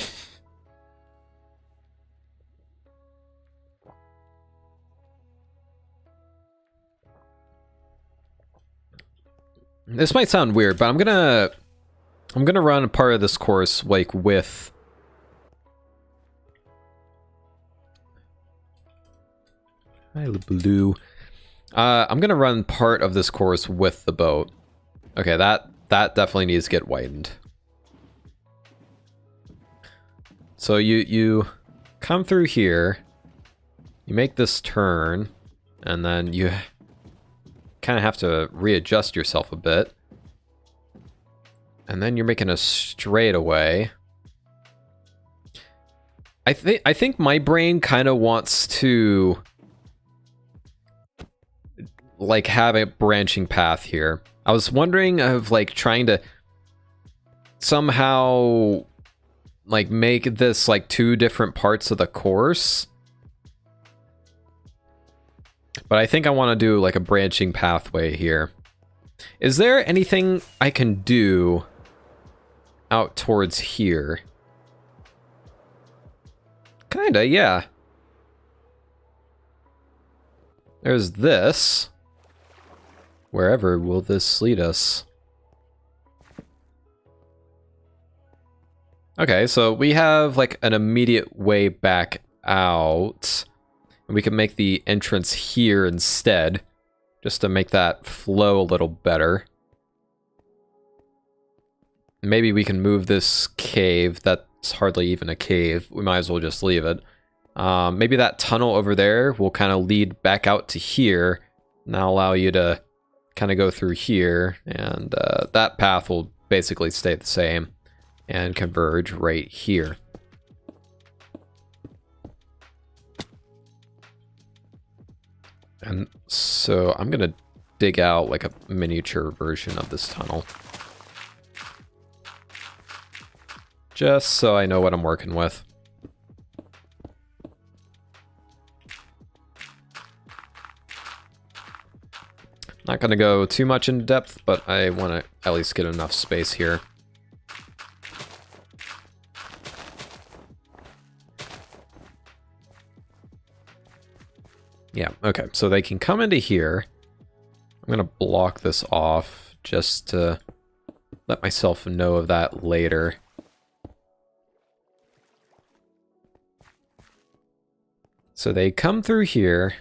This might sound weird, but I'm gonna run part of this course like with hi blue. I'm gonna run part of this course with the boat. Okay, that definitely needs to get widened. So you come through here, you make this turn, and then you kind of have to readjust yourself a bit. And then you're making a straightaway. I think my brain kind of wants to like have a branching path here. I was wondering of like trying to somehow like make this like two different parts of the course. But I think I want to do like a branching pathway here. Is there anything I can do out towards here? Kinda, yeah. There's this. Wherever will this lead us? Okay, so we have like an immediate way back out. And we can make the entrance here instead, just to make that flow a little better. Maybe we can move this cave. That's hardly even a cave. We might as well just leave it. Maybe that tunnel over there will kind of lead back out to here. And that'll allow you to kind of go through here. And that path will basically stay the same and converge right here. And so I'm gonna dig out like a miniature version of this tunnel. Just so I know what I'm working with. Not gonna go too much in depth, but I want to at least get enough space here. Yeah, okay, so they can come into here. I'm gonna block this off just to let myself know of that later. So they come through here.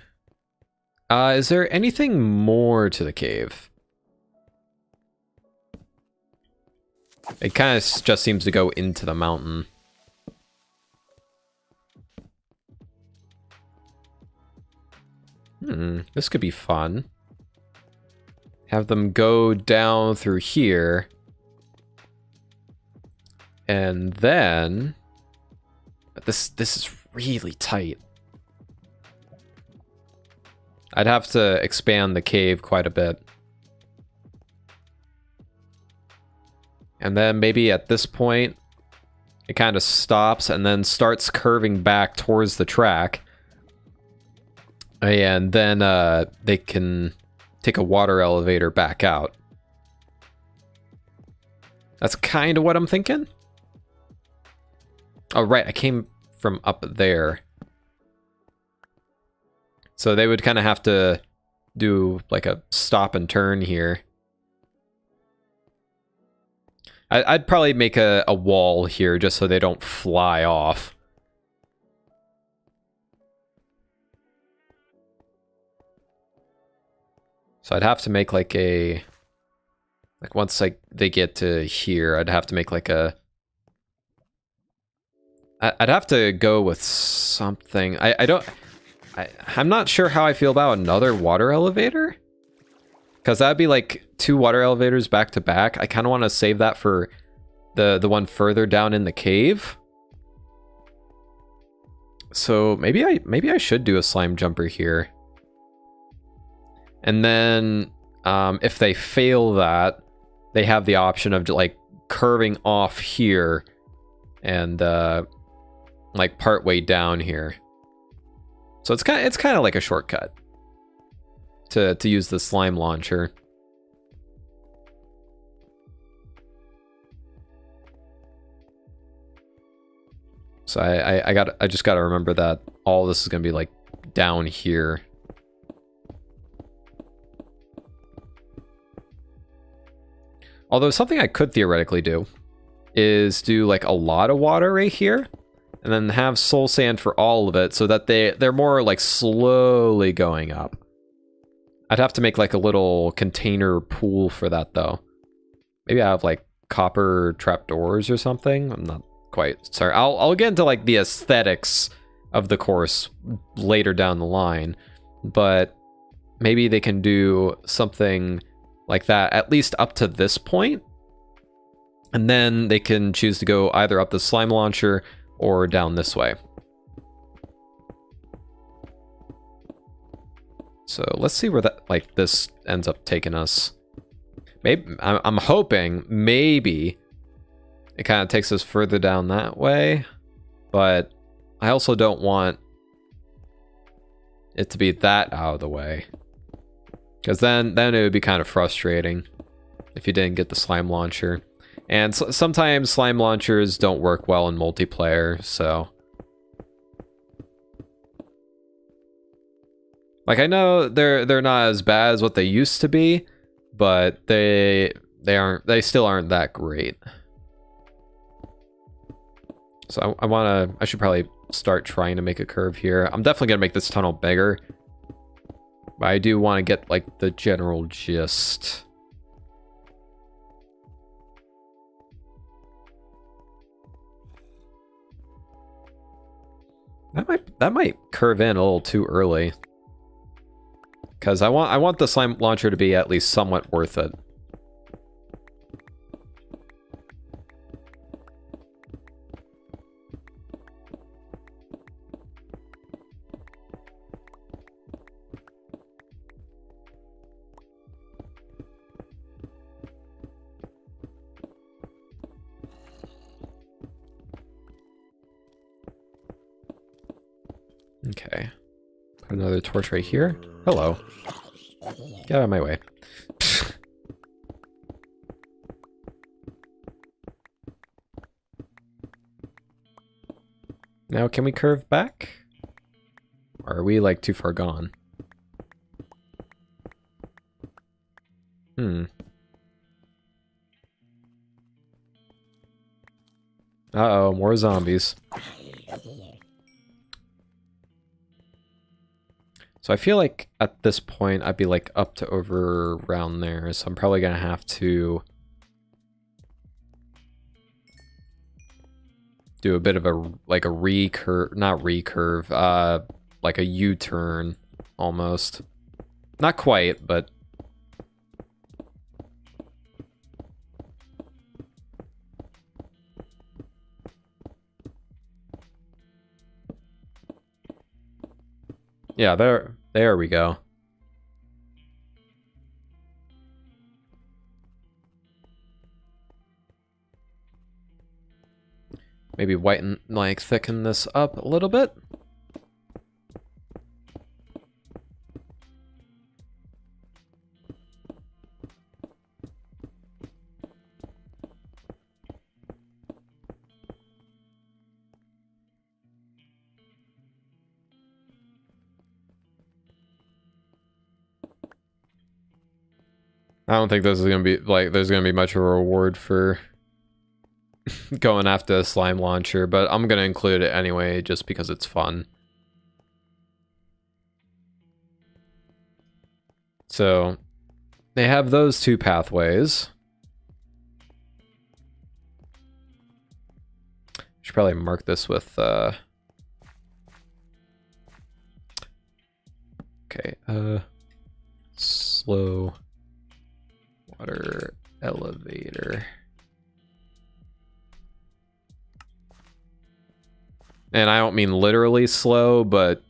Is there anything more to the cave? It kind of just seems to go into the mountain. This could be fun. Have them go down through here. And then... But this is really tight. I'd have to expand the cave quite a bit. And then maybe at this point, it kind of stops and then starts curving back towards the track. And then they can take a water elevator back out. That's kind of what I'm thinking. Oh, right, I came from up there. So they would kind of have to do like a stop and turn here. I'd probably make a wall here just so they don't fly off. So I'd have to make like a Like once they get to here, I'd have to make like a... I'd have to go with something. I'm not sure how I feel about another water elevator. Because that'd be like 2 water elevators back to back. I kind of want to save that for the one further down in the cave. So maybe I should do a slime jumper here. And then if they fail that, they have the option of like curving off here and like part way down here. So it's kind of like a shortcut to use the slime launcher. So I just got to remember that all this is going to be like down here. Although something I could theoretically do is do like a lot of water right here and then have soul sand for all of it so that they're more like slowly going up. I'd have to make like a little container pool for that though. Maybe I have like copper trapdoors or something. I'm not quite sorry. I'll get into like the aesthetics of the course later down the line, but maybe they can do something like that at least up to this point, and then they can choose to go either up the slime launcher or down this way. So let's see where that like this ends up taking us. Maybe I'm hoping maybe it kind of takes us further down that way, but I also don't want it to be that out of the way, because then it would be kind of frustrating if you didn't get the slime launcher. And sometimes slime launchers don't work well in multiplayer, so like I know they're not as bad as what they used to be, but they still aren't that great. So I should probably start trying to make a curve here. I'm definitely gonna make this tunnel bigger, but I do want to get like the general gist. That might curve in a little too early, because I want the slime launcher to be at least somewhat worth it. Okay. Put another torch right here. Hello. Get out of my way. Now, can we curve back? Or are we, like, too far gone? Uh-oh, more zombies. So I feel like at this point I'd be like up to over around there, so I'm probably gonna have to do a bit of a like a recurve, not recurve, like a U-turn almost. Not quite, but yeah, there we go. Maybe whiten, like, thicken this up a little bit. I don't think this is gonna be, like, there's gonna be much of a reward for going after a slime launcher, but I'm gonna include it anyway just because it's fun. So they have those two pathways. Should probably mark this with okay, slow water elevator. And I don't mean literally slow, but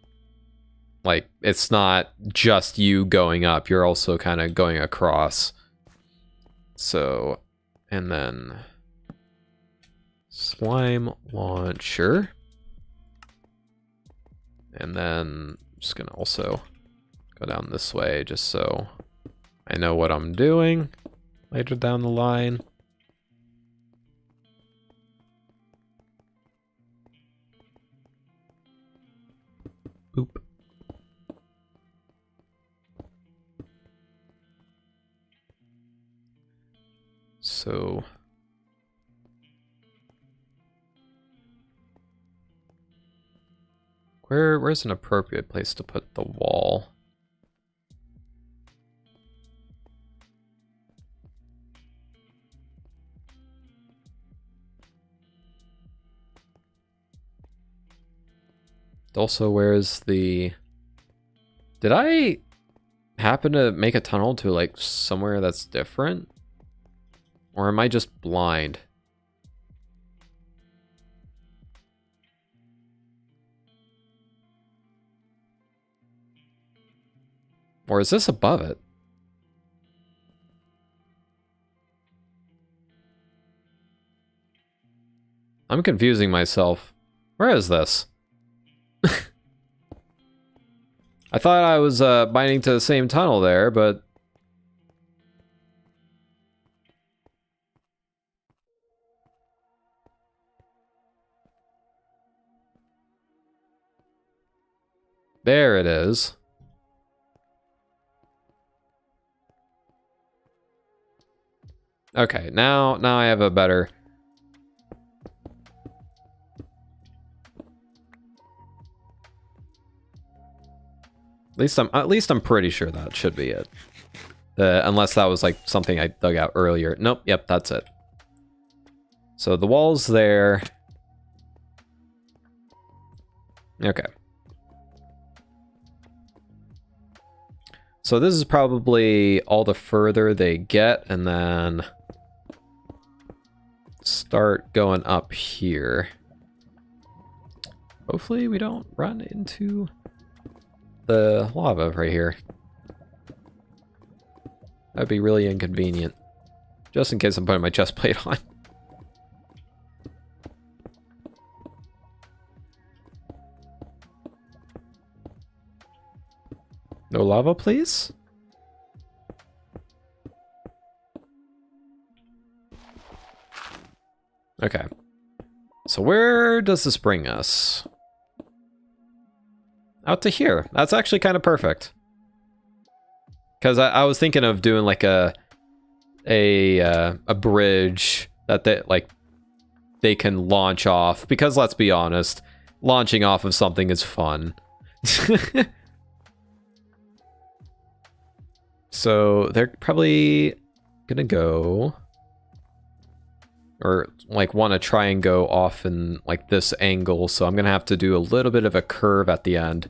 like it's not just you going up, you're also kind of going across. So, and then slime launcher. And then I'm just gonna also go down this way just so I know what I'm doing later down the line. Boop. So where's an appropriate place to put the wall? Also, where's the... Did I happen to make a tunnel to like somewhere that's different? Or am I just blind? Or is this above it? I'm confusing myself. Where is this? I thought I was binding to the same tunnel there, but... There it is. Okay, now I have a better... At least I'm pretty sure that should be it. Unless that was like something I dug out earlier. Nope, yep, that's it. So the wall's there. Okay. So this is probably all the further they get, and then start going up here. Hopefully we don't run into the lava right here. That'd be really inconvenient. Just in case I'm putting my chest plate on. No lava, please? Okay. So where does this bring us? Out to here. That's actually kind of perfect. Because I was thinking of doing like a bridge that they can launch off. Because let's be honest, launching off of something is fun. So they're probably gonna go, or like want to try and go off in like this angle. So I'm gonna have to do a little bit of a curve at the end.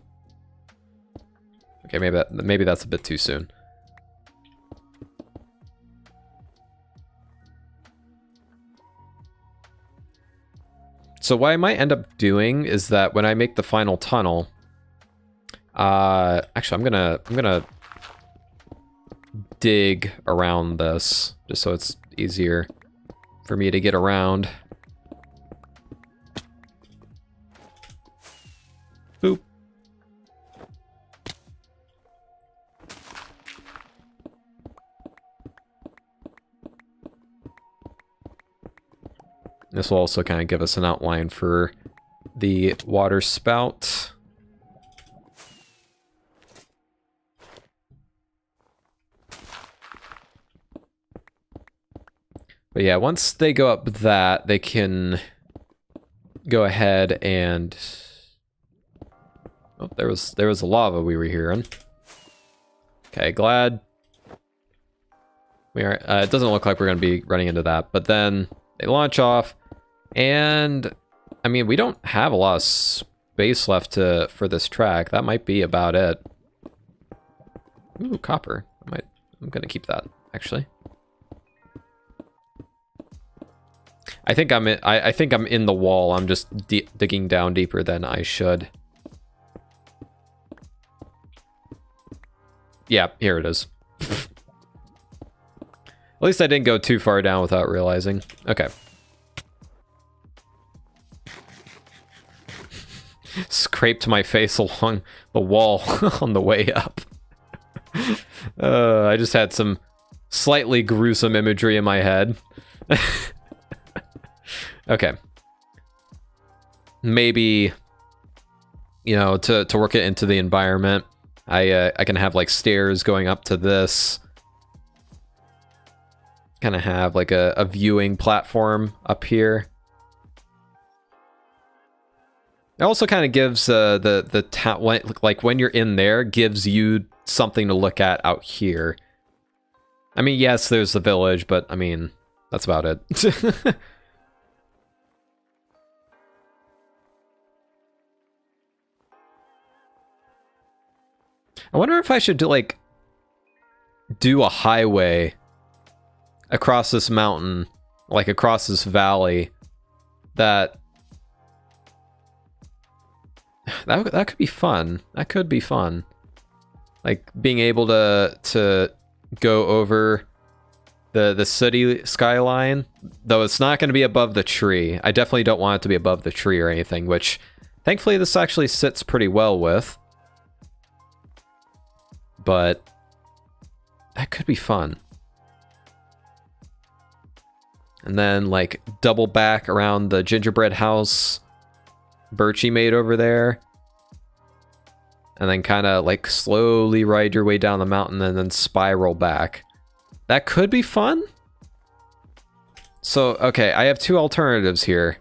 Okay, maybe that's a bit too soon. So what I might end up doing is that when I make the final tunnel, actually I'm gonna dig around this just so it's easier for me to get around. Boop. This will also kind of give us an outline for the water spout. But yeah, once they go up that, they can go ahead and... Oh, there was a lava we were hearing. Okay, glad we are... it doesn't look like we're going to be running into that, but then they launch off, and I mean, we don't have a lot of space left for this track. That might be about it. Ooh, copper. I'm gonna keep that, actually. I think I'm in the wall. I'm just digging down deeper than I should. Yeah, here it is. At least I didn't go too far down without realizing. Okay. Scraped my face along the wall on the way up. I just had some slightly gruesome imagery in my head. Okay. Maybe, you know, to work it into the environment, I can have like stairs going up to this. Kind of have like a viewing platform up here. It also kind of gives the town, like when you're in there, gives you something to look at out here. I mean, yes, there's the village, but I mean, that's about it. I wonder if I should do a highway across this mountain, like across this valley, that could be fun. That could be fun. Like being able to go over the city skyline, though it's not going to be above the tree. I definitely don't want it to be above the tree or anything, which thankfully this actually sits pretty well with. But that could be fun. And then like double back around the gingerbread house Birchie made over there. And then kind of like slowly ride your way down the mountain and then spiral back. That could be fun. So, okay, I have two alternatives here.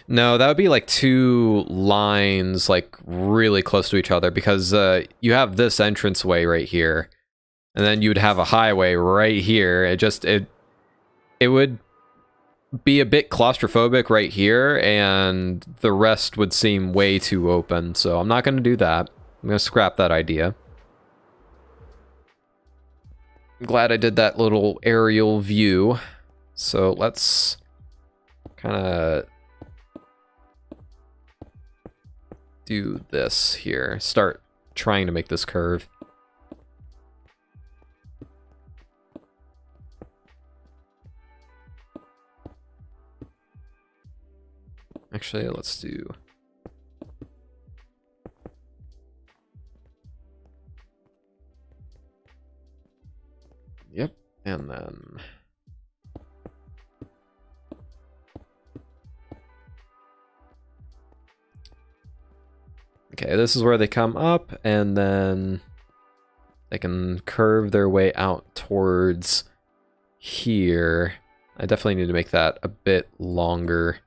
No, that would be like two lines like really close to each other, because you have this entranceway right here, and then you'd have a highway right here. It would be a bit claustrophobic right here, and the rest would seem way too open. So I'm not going to do that. I'm going to scrap that idea. I'm glad I did that little aerial view. So let's kind of do this here. Start trying to make this curve. Actually, let's do... Yep, and then... Okay, this is where they come up, and then they can curve their way out towards here. I definitely need to make that a bit longer,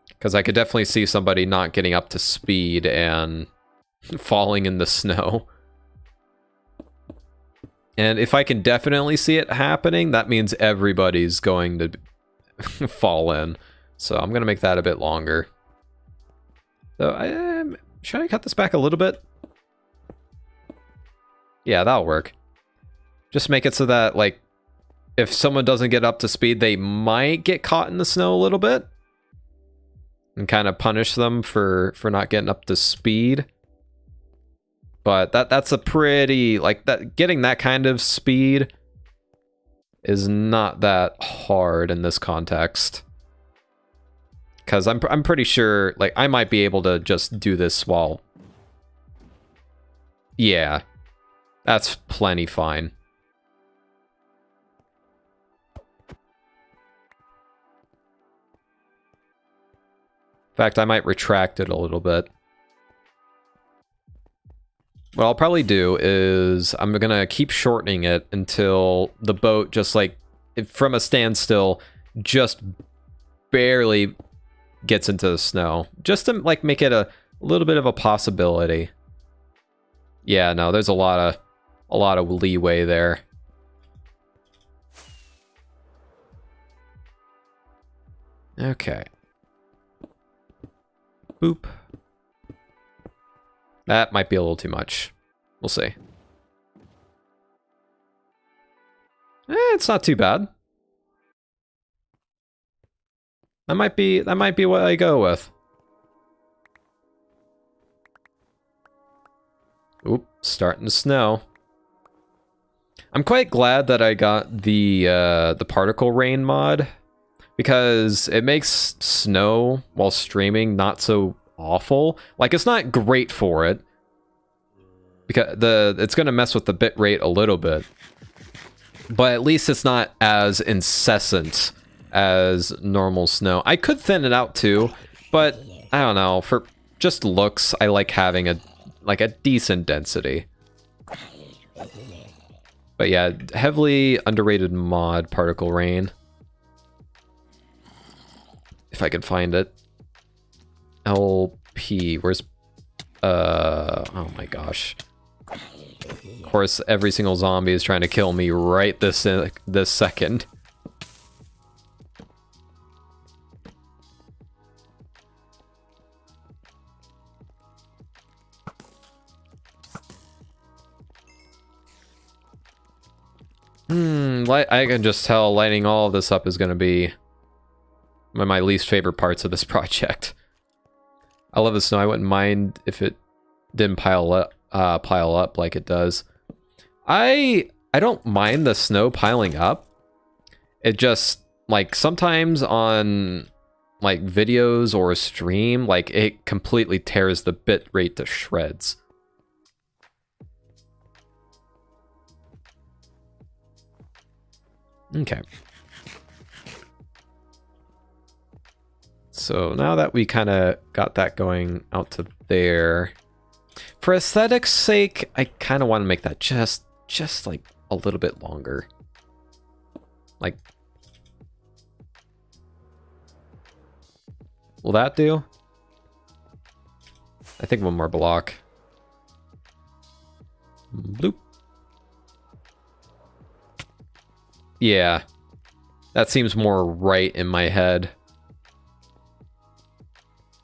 because I could definitely see somebody not getting up to speed and falling in the snow. And if I can definitely see it happening, that means everybody's going to fall in. So I'm going to make that a bit longer. So should I cut this back a little bit? Yeah, that'll work. Just make it so that, like, if someone doesn't get up to speed, they might get caught in the snow a little bit. And kind of punish them for not getting up to speed. But that's a pretty, like, that getting that kind of speed is not that hard in this context. Because I'm pretty sure, like, I might be able to just do this while... Yeah. That's plenty fine. In fact, I might retract it a little bit. What I'll probably do is I'm gonna keep shortening it until the boat just, like, from a standstill, just barely gets into the snow. Just to, like, make it a little bit of a possibility. Yeah, no, there's a lot of leeway there. Okay. Boop. That might be a little too much. We'll see. It's not too bad. That might be what I go with. Oop, starting to snow. I'm quite glad that I got the particle rain mod, because it makes snow while streaming not so awful. Like, it's not great for it, because it's gonna mess with the bit rate a little bit, but at least it's not as incessant as normal snow. I could thin it out too, but I don't know, for just looks, I like having a decent density. But yeah, heavily underrated mod, particle rain. If I could find it. LP, where's... oh my gosh. Of course, every single zombie is trying to kill me right this second. I can just tell lighting all of this up is going to be one of my least favorite parts of this project. I love the snow. I wouldn't mind if it didn't pile up like it does. I don't mind the snow piling up. It just, like, sometimes on, like, videos or a stream, like, it completely tears the bit rate to shreds. Okay. So now that we kind of got that going out to there, for aesthetics' sake, I kind of want to make that just like a little bit longer. Like, will that do? I think one more block. Bloop. Yeah, that seems more right in my head.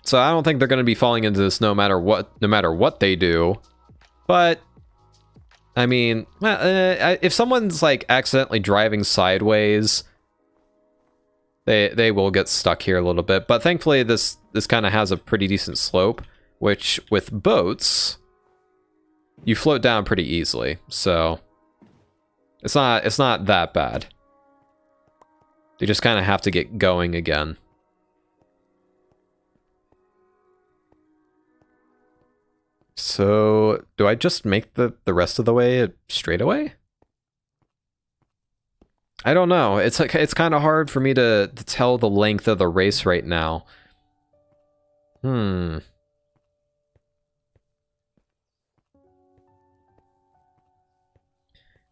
So I don't think they're going to be falling into this no matter what they do. But I mean, if someone's like accidentally driving sideways, they will get stuck here a little bit. But thankfully this kind of has a pretty decent slope, which with boats you float down pretty easily. So it's not that bad. You just kind of have to get going again. So, do I just make the rest of the way a straightaway? I don't know. It's like, it's kind of hard for me to tell the length of the race right now.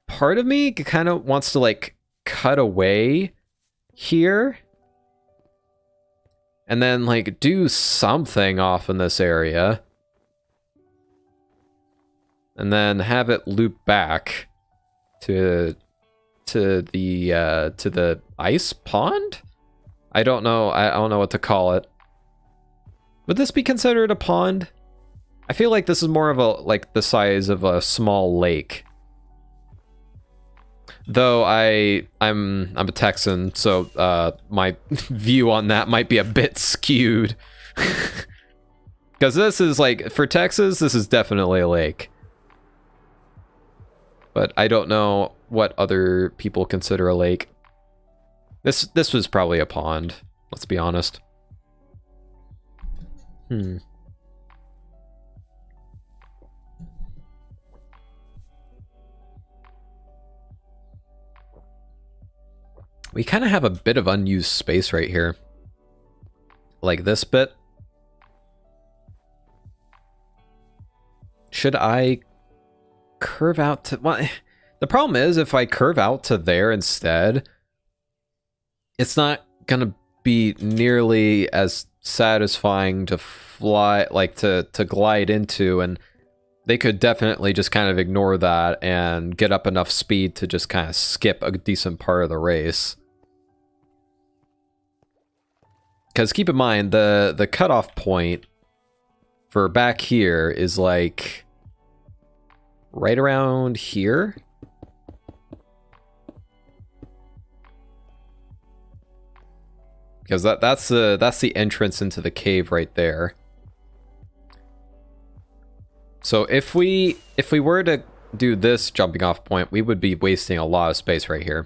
Part of me kind of wants to, like, cut away here and then, like, do something off in this area and then have it loop back to the ice pond. I don't know what to call it. Would this be considered a pond? I feel like this is more of a, like, the size of a small lake. Though I'm a Texan, so my view on that might be a bit skewed. Because this is, like, for Texas, this is definitely a lake. But I don't know what other people consider a lake. This was probably a pond, let's be honest. We kind of have a bit of unused space right here. Like this bit. Should I curve out to... Well, the problem is, if I curve out to there instead, it's not gonna be nearly as satisfying to fly, like to glide into, and they could definitely just kind of ignore that and get up enough speed to just kind of skip a decent part of the race. Because keep in mind, the cutoff point for back here is like right around here. Because that's the entrance into the cave right there. So if we were to do this jumping off point, we would be wasting a lot of space right here.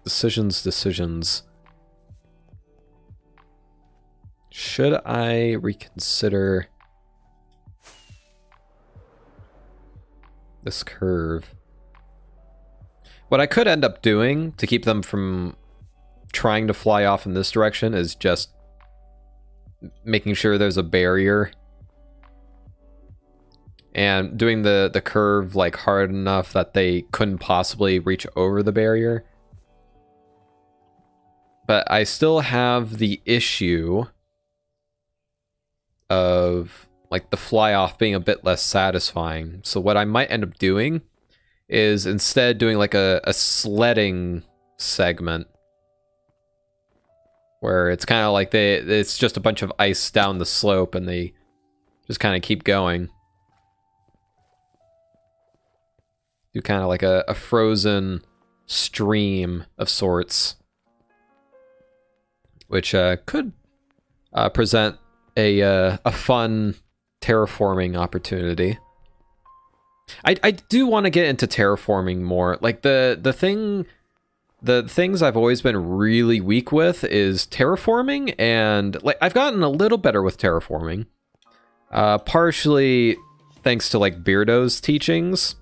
Decisions. Should I reconsider this curve? What I could end up doing to keep them from trying to fly off in this direction is just making sure there's a barrier and doing the curve like hard enough that they couldn't possibly reach over the barrier. But I still have the issue of like the fly off being a bit less satisfying. So what I might end up doing is instead doing like a sledding segment where it's kind of like it's just a bunch of ice down the slope and they just kind of keep going. Do kind of like a frozen stream of sorts, which could present a fun terraforming opportunity. I do want to get into terraforming more. Like the things I've always been really weak with is terraforming, and like I've gotten a little better with terraforming. Partially thanks to like Beardo's teachings.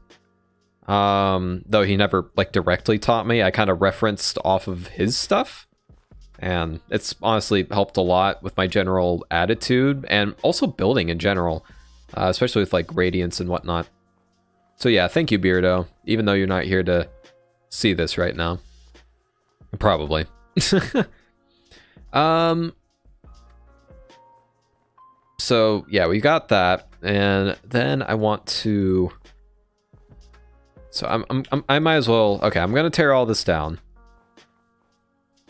Though he never like directly taught me, I kind of referenced off of his stuff. And it's honestly helped a lot with my general attitude and also building in general, especially with like radiance and whatnot. So yeah, thank you, Beardo, even though you're not here to see this right now. Probably. So yeah, we got that, and then I want to. So I might as well. Okay, I'm gonna tear all this down.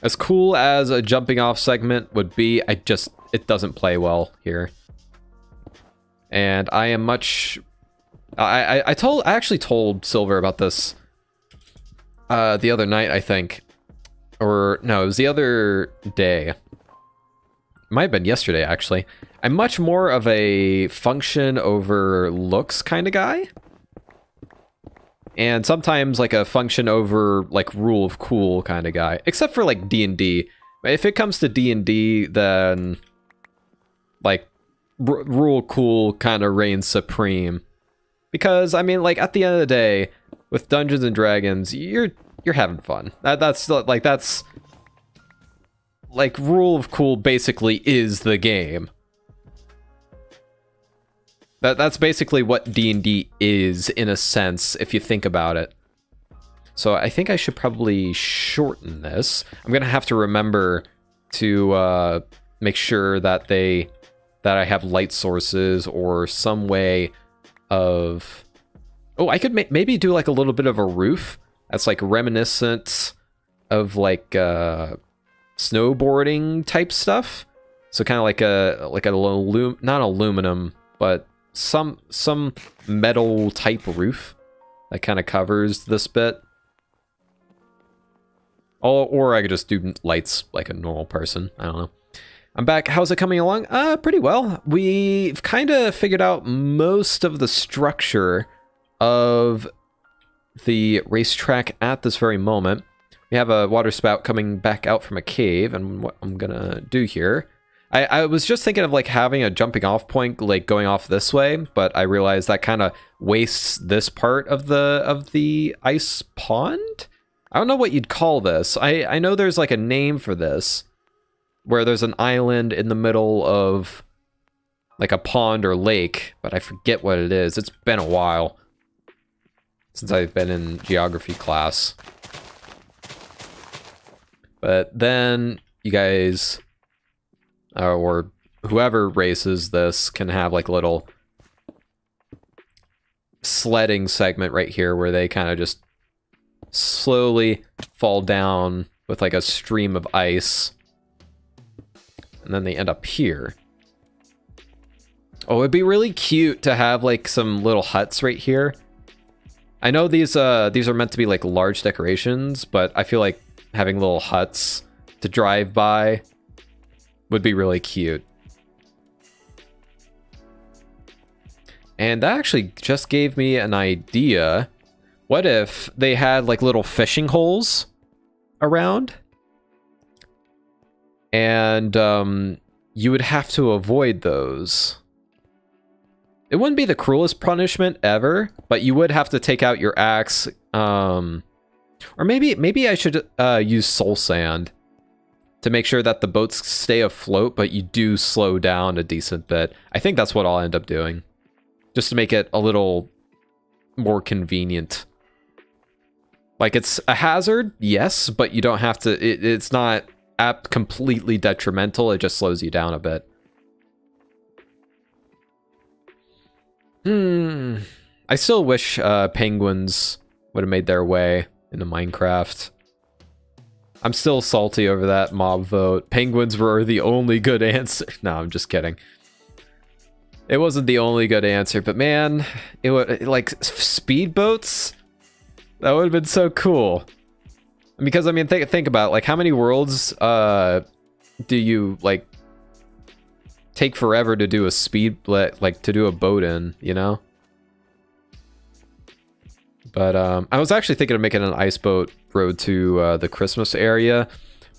As cool as a jumping off segment would be, it doesn't play well here. And I am much. I actually told Silver about this the other night, I think. Or no, it was the other day. Might have been yesterday, actually. I'm much more of a function over looks kind of guy. And sometimes like a function over like rule of cool kind of guy. Except for like D&D. If it comes to D&D, then like rule cool kind of reigns supreme. Because I mean, like at the end of the day, with Dungeons and Dragons, you're having fun. That's like rule of cool basically is the game. That's basically what D&D is in a sense, if you think about it. So I think I should probably shorten this. I'm gonna have to remember to make sure that I have light sources or some way of. Oh, I could maybe do like a little bit of a roof that's like reminiscent of like snowboarding type stuff. So kind of like a not aluminum, but some metal type roof that kind of covers this bit. Or I could just do lights like a normal person. I don't know. I'm back. How's it coming along? Pretty well. We've kind of figured out most of the structure of the racetrack at this very moment. We have a water spout coming back out from a cave, and what I'm gonna do here. I was just thinking of like having a jumping off point like going off this way, but I realized that kind of wastes this part of the ice pond. I don't know what you'd call this. I know there's like a name for this, where there's an island in the middle of like a pond or lake, but I forget what it is. It's been a while since I've been in geography class. But then you guys, or whoever races this can have like a little sledding segment right here where they kind of just slowly fall down with like a stream of ice. And then they end up here. Oh, it'd be really cute to have like some little huts right here. I know these are meant to be like large decorations, but I feel like having little huts to drive by would be really cute. And that actually just gave me an idea. What if they had like little fishing holes around? And you would have to avoid those. It wouldn't be the cruelest punishment ever, but you would have to take out your axe. Or maybe I should use soul sand to make sure that the boats stay afloat, but you do slow down a decent bit. I think that's what I'll end up doing, just to make it a little more convenient. Like, it's a hazard, yes, but you don't have to. It's not completely detrimental. It just slows you down a bit. I still wish penguins would have made their way into Minecraft. I'm still salty over that mob vote. Penguins were the only good answer. No, I'm just kidding. It wasn't the only good answer, but man, it would like speedboats. That would have been so cool. Because I mean, think about it, like how many worlds do you like take forever to do a like to do a boat in, you know? But I was actually thinking of making an ice boat road to the Christmas area,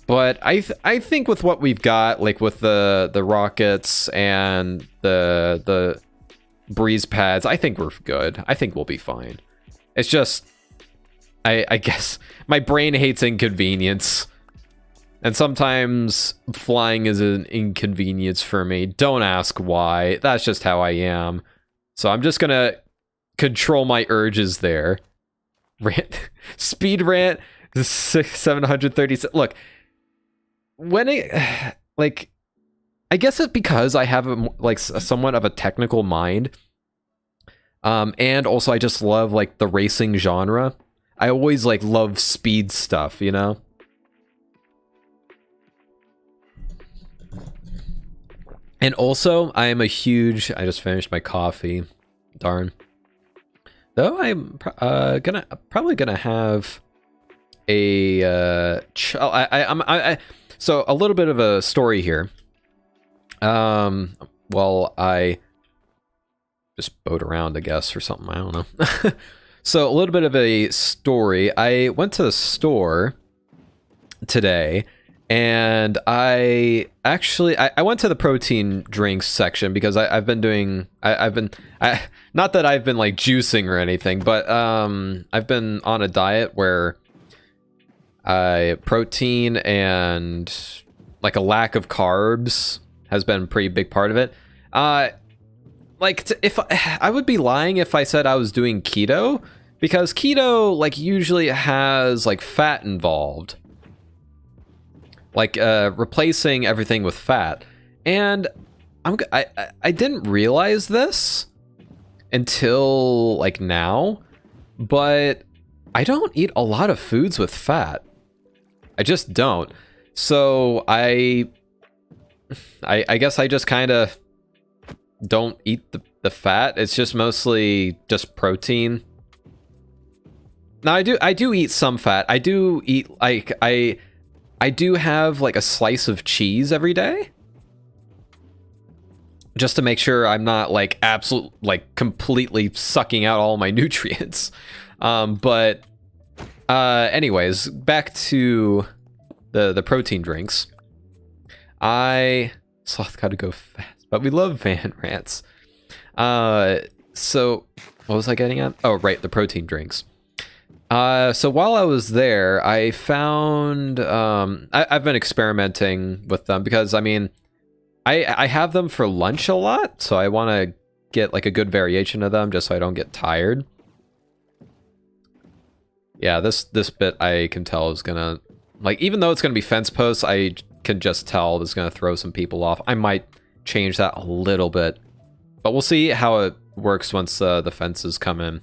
but I think with what we've got, like with the rockets and the breeze pads, I think we're good. I think we'll be fine. It's just I guess my brain hates inconvenience. And sometimes flying is an inconvenience for me. Don't ask why. That's just how I am. So I'm just gonna control my urges there. Rant, speed rant, 736. Look, when it, like, I guess it's because I have like somewhat of a technical mind. And also I just love like the racing genre. I always like love speed stuff, you know? And also, I am a huge... I just finished my coffee. Darn. Though I'm probably gonna have a... so, a little bit of a story here. Well, I just boat around, I guess, or something. I don't know. So, a little bit of a story. I went to the store today... And I went to the protein drinks section because I've been doing not that I've been like juicing or anything, but I've been on a diet where protein and like a lack of carbs has been a pretty big part of it. If I would be lying if I said I was doing keto, because keto like usually has like fat involved. Like replacing everything with fat, and I didn't realize this until like now, but I don't eat a lot of foods with fat. I just don't. So I guess I just kind of don't eat the fat. It's just mostly just protein. Now I do eat some fat. I do eat like I do have like a slice of cheese every day, just to make sure I'm not like completely sucking out all my nutrients. Anyways, back to the protein drinks. Sloth gotta go fast, but we love van rants. So what was I getting at? Oh, right, the protein drinks. So while I was there, I found, I've been experimenting with them because, I mean, I have them for lunch a lot, so I want to get like a good variation of them just so I don't get tired. Yeah, this bit I can tell is gonna, like, even though it's gonna be fence posts, I can just tell it's gonna throw some people off. I might change that a little bit. But we'll see how it works once the fences come in.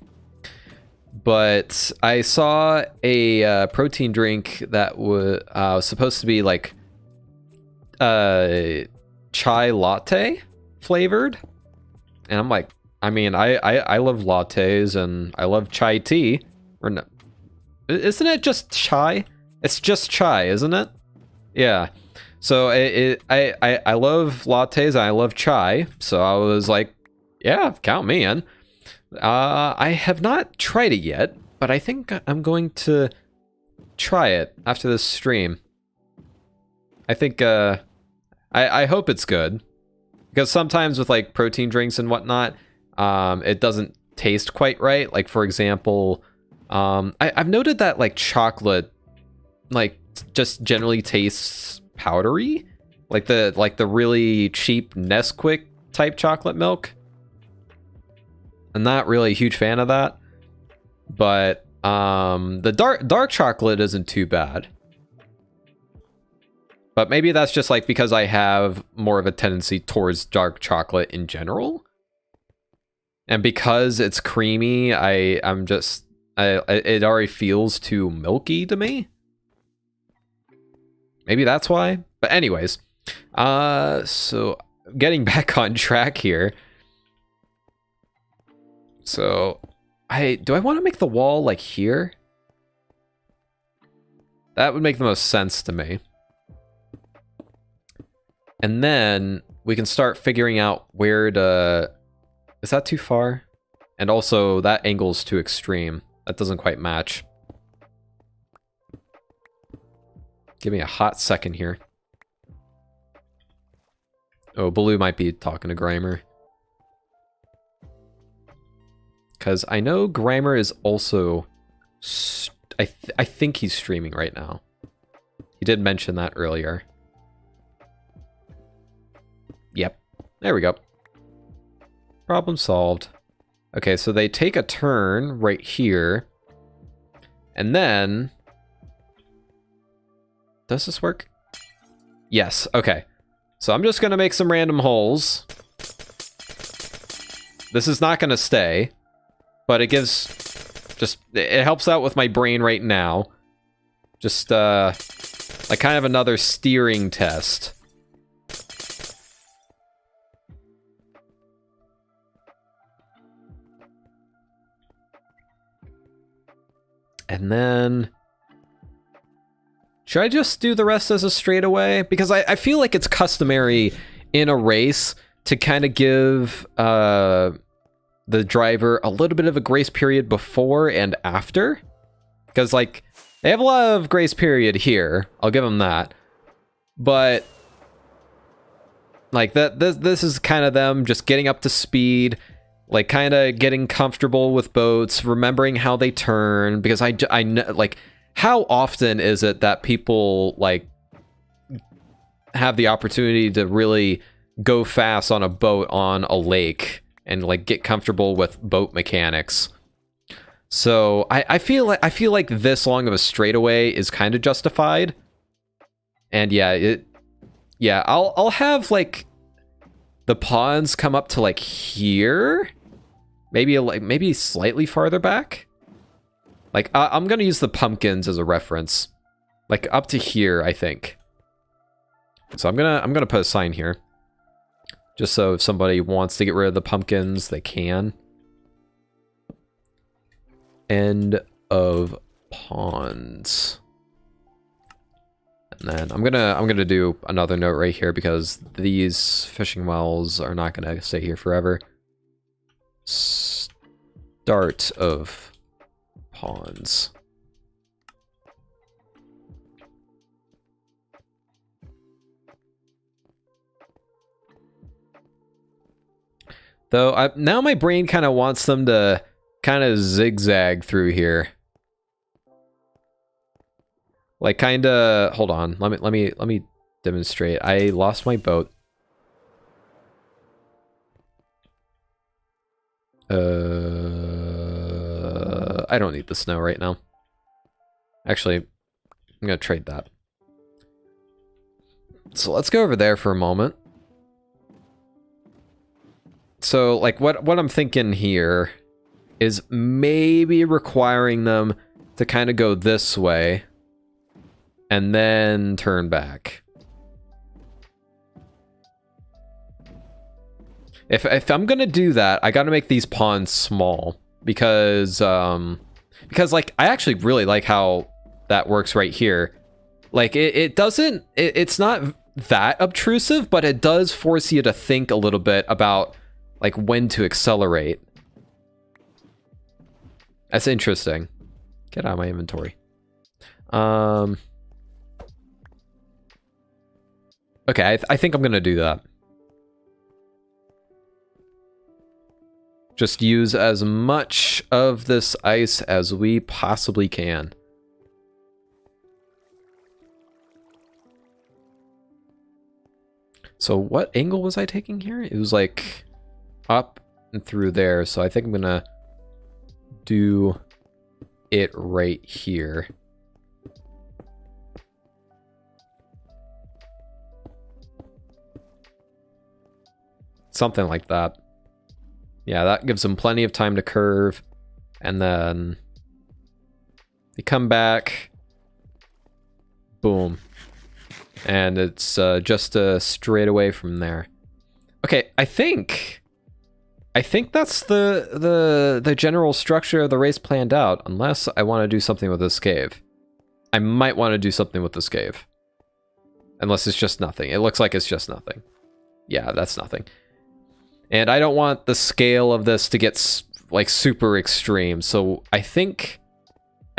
But I saw a protein drink that was supposed to be like chai latte flavored. And I'm like, I mean, I love lattes and I love chai tea. Or no, isn't it just chai? It's just chai, isn't it? Yeah. So I love lattes and I love chai. So I was like, yeah, count me in. I have not tried it yet, but I think I'm going to try it after this stream. I think I hope it's good, because sometimes with like protein drinks and whatnot, it doesn't taste quite right. Like for example, I've noted that like chocolate, like just generally tastes powdery, like the really cheap Nesquik type chocolate milk. I'm not really a huge fan of that, but the dark chocolate isn't too bad. But maybe that's just like because I have more of a tendency towards dark chocolate in general, and because it's creamy, it already feels too milky to me. Maybe that's why. But anyways, so getting back on track here. So, do I want to make the wall like here? That would make the most sense to me. And then we can start figuring out where to... Is that too far? And also, that angle's too extreme. That doesn't quite match. Give me a hot second here. Oh, Baloo might be talking to Grimer. Because I know Grimer is also... I think he's streaming right now. He did mention that earlier. Yep. There we go. Problem solved. Okay, so they take a turn right here. And then... Does this work? Yes, okay. So I'm just going to make some random holes. This is not going to stay. But it gives... it helps out with my brain right now. Just, like kind of another steering test. And then... Should I just do the rest as a straightaway? Because I feel like it's customary in a race to kind of give the driver a little bit of a grace period before and after. Because, like, they have a lot of grace period here. I'll give them that. But, like, this is kind of them just getting up to speed, like, kind of getting comfortable with boats, remembering how they turn. Because I know, like... How often is it that people, like, have the opportunity to really go fast on a boat on a lake and, like, get comfortable with boat mechanics? So I feel like this long of a straightaway is kind of justified. And yeah, I'll have, like, the pawns come up to, like, here, maybe slightly farther back. Like, I'm gonna use the pumpkins as a reference. Like, up to here, I think. So I'm gonna put a sign here. Just so if somebody wants to get rid of the pumpkins, they can. End of pawns. And then I'm gonna do another note right here because these fishing wells are not gonna stay here forever. Start of pawns. Though now my brain kind of wants them to kind of zigzag through here. Like kind of, hold on. Let me demonstrate. I lost my boat. I don't need the snow right now. Actually, I'm gonna trade that. So let's go over there for a moment. So like what I'm thinking here is maybe requiring them to kind of go this way and then turn back. If I'm gonna do that, I gotta make these ponds small because like I actually really like how that works right here. Like it's not that obtrusive, but it does force you to think a little bit about like when to accelerate. That's interesting. Get out of my inventory. Okay, I think I'm gonna do that. Just use as much of this ice as we possibly can. So what angle was I taking here? It was like up and through there. So I think I'm gonna do it right here. Something like that. Yeah, that gives them plenty of time to curve. And then they come back. Boom. And it's just straight away from there. Okay, I think that's the general structure of the race planned out, unless I want to do something with this cave. I might want to do something with this cave. Unless it's just nothing. It looks like it's just nothing. Yeah, that's nothing. And I don't want the scale of this to get like super extreme, so I think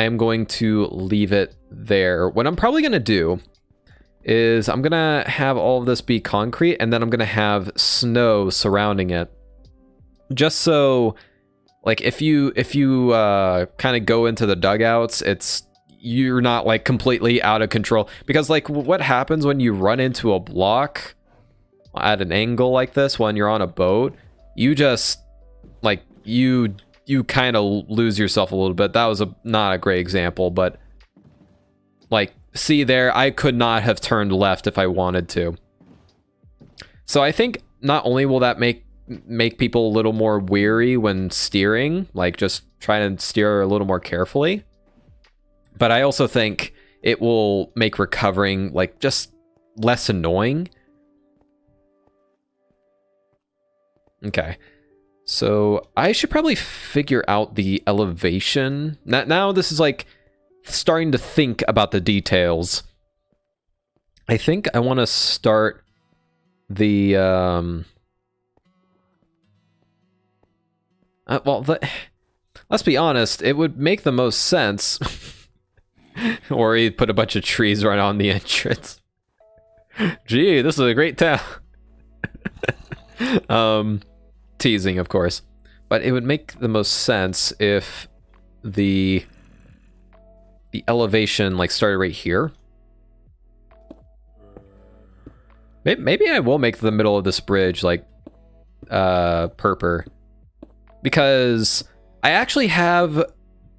I am going to leave it there. What I'm probably going to do is I'm going to have all of this be concrete, and then I'm going to have snow surrounding it. Just so, like, if you kind of go into the dugouts, you're not, like, completely out of control. Because, like, what happens when you run into a block at an angle like this when you're on a boat? You just, like, you kind of lose yourself a little bit. That was not a great example, but, like, see there, I could not have turned left if I wanted to. So I think not only will that make people a little more weary when steering, like just trying to steer a little more carefully, but I also think it will make recovering like just less annoying. Okay, so I should probably figure out the elevation. Now this is like starting to think about the details. I think I want to start the let's be honest, it would make the most sense or he'd put a bunch of trees right on the entrance. Gee, this is a great town. Teasing, of course, but it would make the most sense if the elevation like started right here. Maybe I will make the middle of this bridge like purple, because I actually have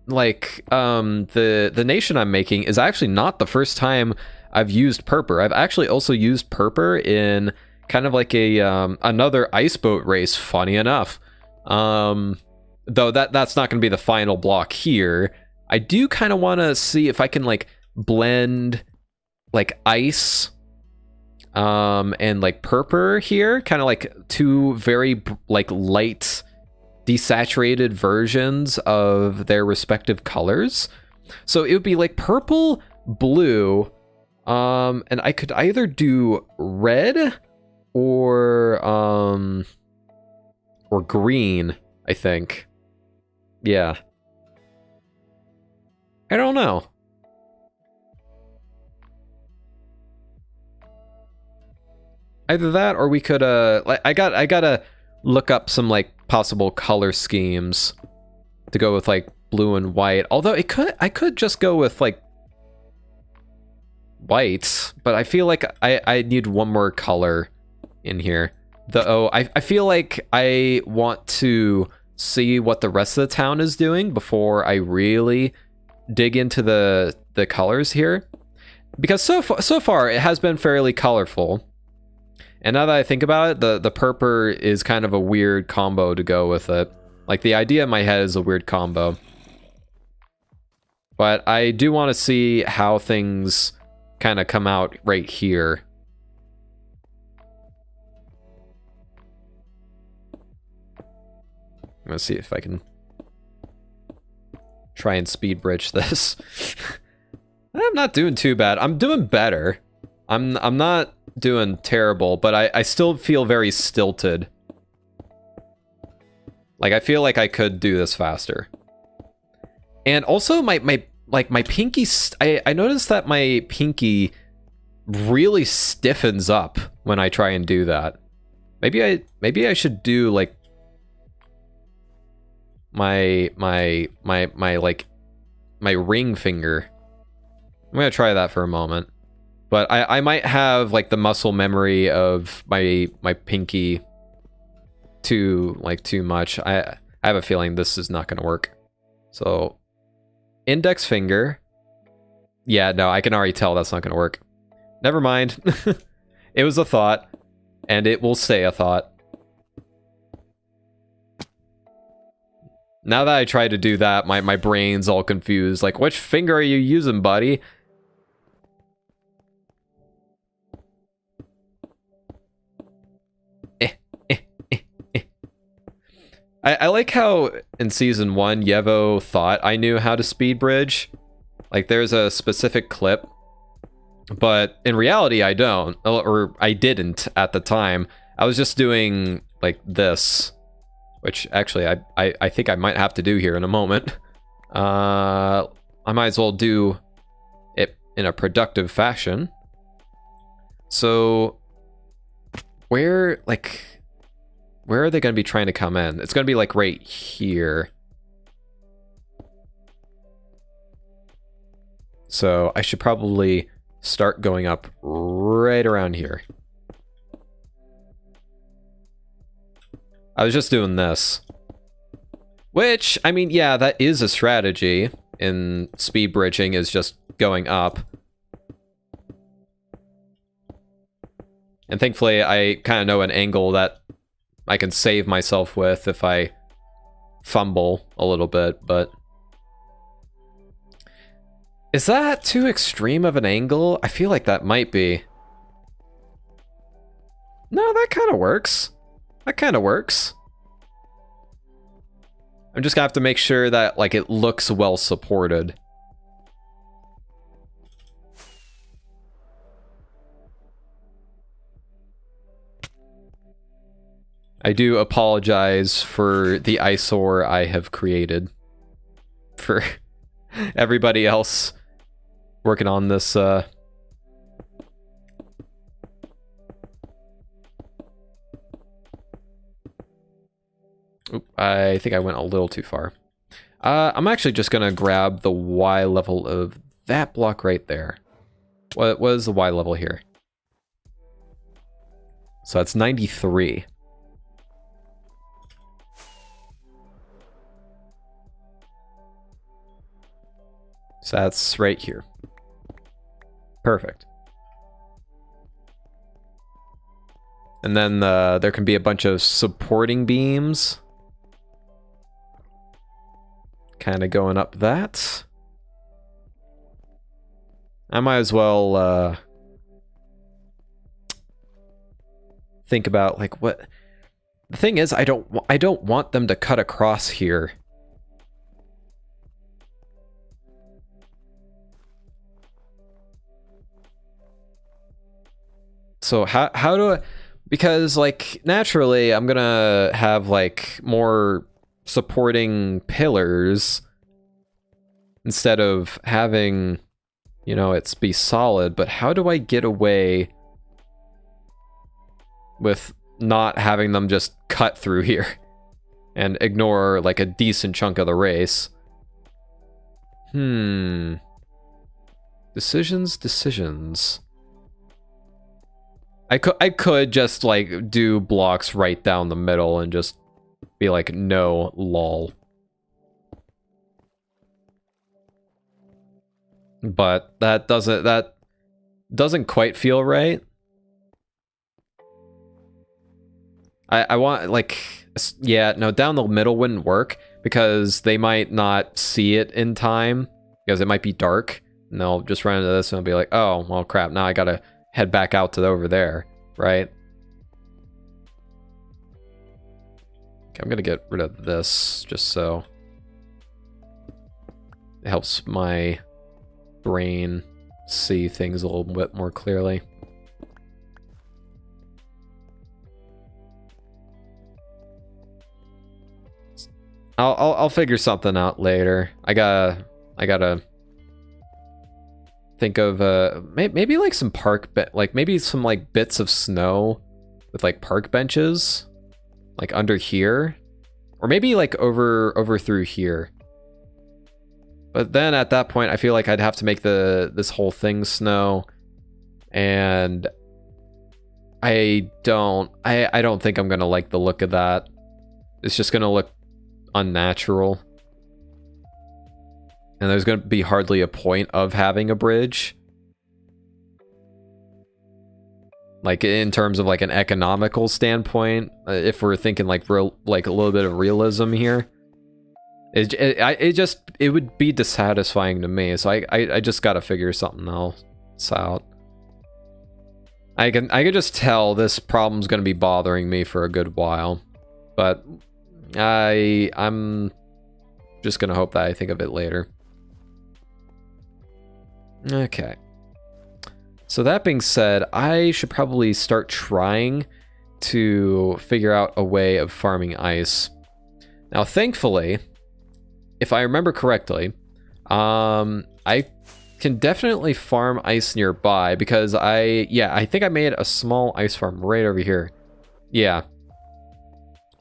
like the nation I'm making is actually not the first time I've used purple. I've actually also used purple in kind of like a another ice boat race, funny enough. Though that's not going to be the final block here. I do kind of want to see if I can like blend like ice and like purple here, kind of like two very like light desaturated versions of their respective colors. So it would be like purple, blue, and I could either do red or green, I think. Yeah. I don't know. Either that, or we could like I gotta look up some like possible color schemes to go with like blue and white. Although I could just go with like white, but I feel like I need one more color in here. Though I feel like I want to see what the rest of the town is doing before I really dig into the colors here, because so far it has been fairly colorful. And now that I think about it, the purper is kind of a weird combo to go with it. Like, the idea in my head is a weird combo. But I do want to see how things kind of come out right here. I'm going to see if I can try and speed bridge this. I'm not doing too bad. I'm doing better. I'm not doing terrible, but I still feel very stilted. Like, I feel like I could do this faster. And also my pinky, I noticed that my pinky really stiffens up when I try and do that. Maybe I should do like my ring finger. I'm gonna try that for a moment. But I might have like the muscle memory of my pinky too much. I have a feeling this is not gonna work. So index finger. Yeah, no, I can already tell that's not gonna work. Never mind. It was a thought, and it will stay a thought. Now that I try to do that, my brain's all confused. Like, which finger are you using, buddy? I like how in season 1, Yevo thought I knew how to speed bridge. Like, there's a specific clip, but in reality, I don't, or I didn't at the time. I was just doing like this, which actually I think I might have to do here in a moment. I might as well do it in a productive fashion. So, where are they going to be trying to come in? It's going to be like right here. So I should probably start going up right around here. I was just doing this. Which, I mean, yeah, that is a strategy in speed bridging, is just going up. And thankfully, I kind of know an angle that I can save myself with if I fumble a little bit, but... Is that too extreme of an angle? I feel like that might be. No, that kind of works. That kind of works. I'm just gonna have to make sure that, like, it looks well supported. I do apologize for the eyesore I have created for everybody else working on this. Oop, I think I went a little too far. I'm actually just gonna grab the Y level of that block right there. What is the Y level here? So that's 93. So that's right here. Perfect. And then there can be a bunch of supporting beams. Kind of going up that. I might as well think about like what... The thing is, I don't want them to cut across here. So how do I... Because, like, naturally, I'm gonna have, like, more supporting pillars instead of having, you know, it's be solid. But how do I get away with not having them just cut through here and ignore, like, a decent chunk of the race? Decisions. I could just, like, do blocks right down the middle and just be like, no, lol. But that doesn't quite feel right. I want, like, yeah, no, down the middle wouldn't work because they might not see it in time because it might be dark. And they'll just run into this and they'll be like, oh, well, crap, now I gotta head back out to over there, right? Okay, I'm gonna get rid of this just so it helps my brain see things a little bit more clearly. I'll figure something out later. I gotta think of maybe like some maybe some like bits of snow with like park benches like under here, or maybe like over through here. But then at that point I feel like I'd have to make this whole thing snow, and I don't think I'm gonna like the look of that. It's just gonna look unnatural, and there's going to be hardly a point of having a bridge, like in terms of like an economical standpoint. If we're thinking like real, like a little bit of realism here, it would be dissatisfying to me. So I just got to figure something else out. I can just tell this problem's going to be bothering me for a good while, but I'm just gonna hope that I think of it later. Okay. So that being said, I should probably start trying to figure out a way of farming ice. Now, thankfully, if I remember correctly, I can definitely farm ice nearby because I think I made a small ice farm right over here. Yeah.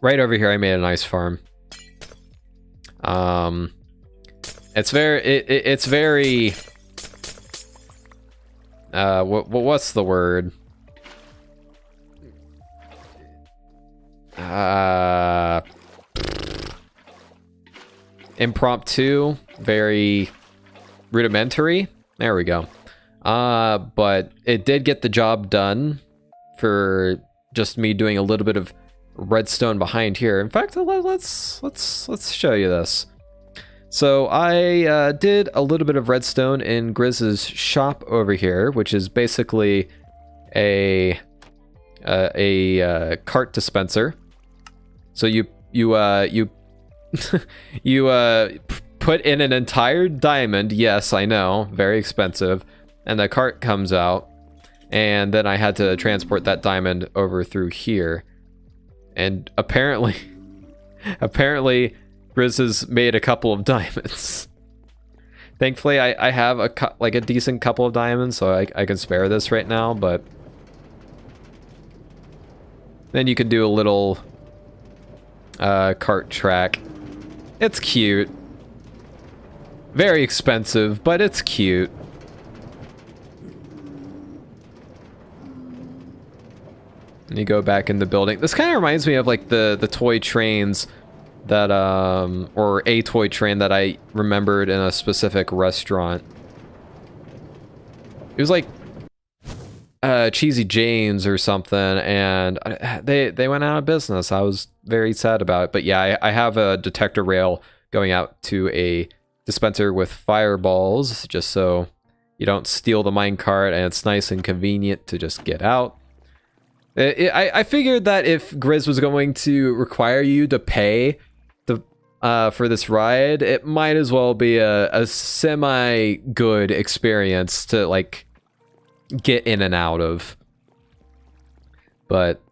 Right over here, I made an ice farm. It's very. What's the word? Impromptu, very rudimentary. There we go. But it did get the job done for just me doing a little bit of redstone behind here. In fact, let's show you this. So I did a little bit of redstone in Grizz's shop over here, which is basically a cart dispenser. So you put in an entire diamond. Yes, I know, very expensive, and the cart comes out, and then I had to transport that diamond over through here. And apparently Grizz has made a couple of diamonds. Thankfully, I have a decent couple of diamonds, so I can spare this right now, but then you can do a little cart track. It's cute. Very expensive, but it's cute. And you go back in the building. This kind of reminds me of like the toy trains that or a toy train that I remembered in a specific restaurant. It was like Cheesy Jane's or something, and they went out of business. I was very sad about it. But yeah, I have a detector rail going out to a dispenser with fireballs, just so you don't steal the minecart, and it's nice and convenient to just get out. I figured that if Grizz was going to require you to pay for this ride, it might as well be a semi-good experience to, like, get in and out of. But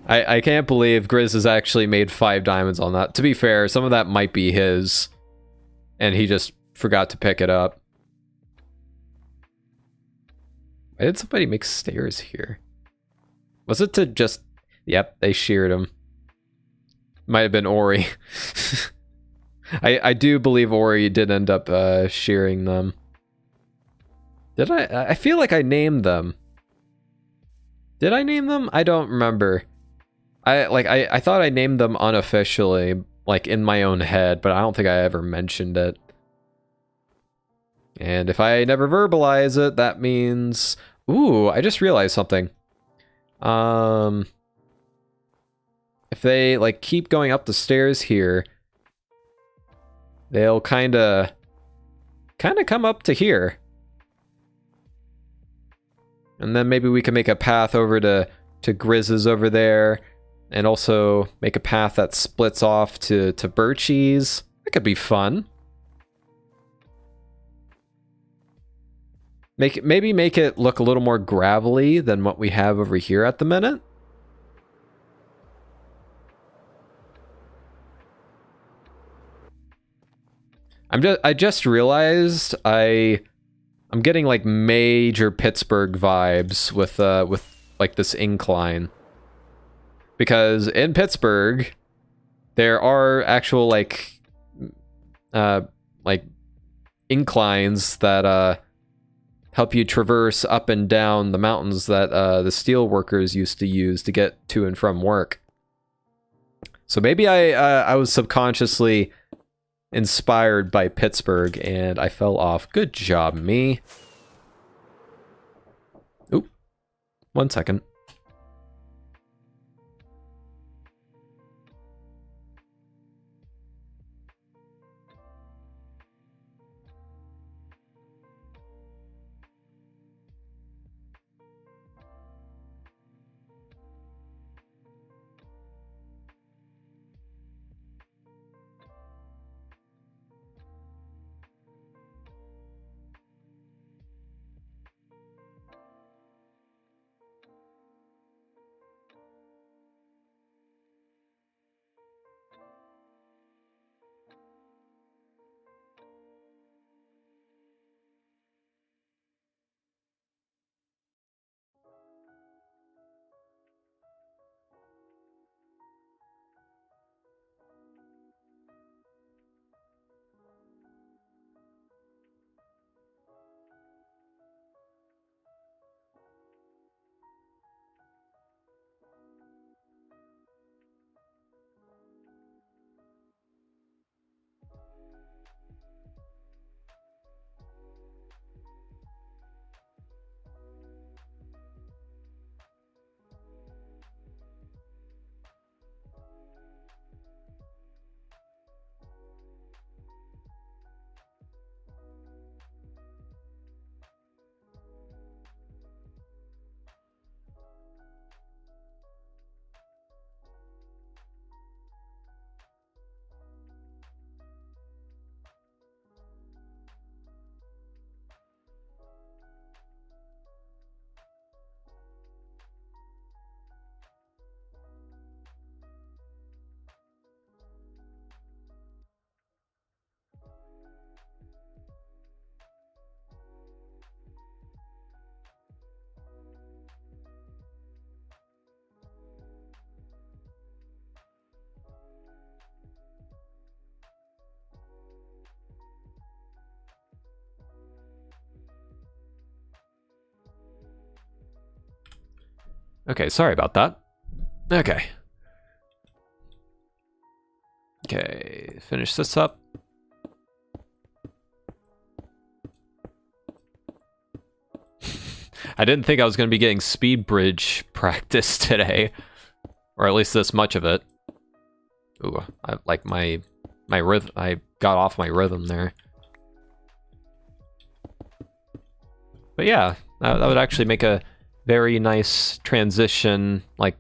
I can't believe Grizz has actually made 5 diamonds on that. To be fair, some of that might be his, and he just forgot to pick it up. Why did somebody make stairs here? Was it to just... Yep, they sheared him. Might have been Ori. I do believe Ori did end up shearing them. Did I? I feel like I named them. Did I name them? I don't remember. I thought I named them unofficially, like in my own head, but I don't think I ever mentioned it. And if I never verbalize it, that means... Ooh, I just realized something. if they like keep going up the stairs here, they'll kind of come up to here. And then maybe we can make a path over to Grizz's over there, and also make a path that splits off to Birchie's. That could be fun. Maybe make it look a little more gravelly than what we have over here at the minute. I just realized I'm getting like major Pittsburgh vibes with like this incline. Because in Pittsburgh there are actual like inclines that help you traverse up and down the mountains that the steel workers used to use to get to and from work. So maybe I was subconsciously inspired by Pittsburgh and I fell off. Good job, me. Oop. 1 second. Okay, sorry about that. Okay. Okay, finish this up. I didn't think I was going to be getting speed bridge practice today, or at least this much of it. Ooh, I like my rhythm. I got off my rhythm there. But yeah, that would actually make a very nice transition. Like,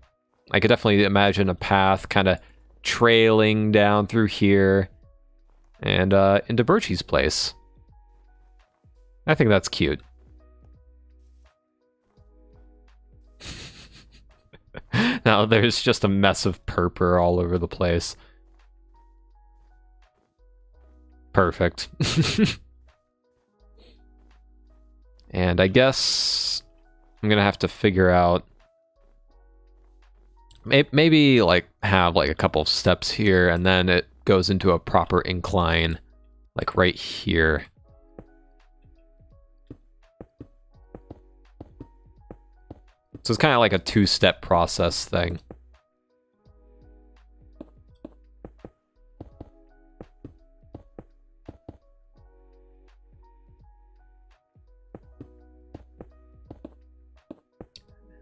I could definitely imagine a path kind of trailing down through here and into Birchie's place. I think that's cute. Now there's just a mess of purpur all over the place. Perfect. And I guess I'm gonna have to figure out maybe like have like a couple of steps here and then it goes into a proper incline like right here. So it's kind of like a two-step process thing.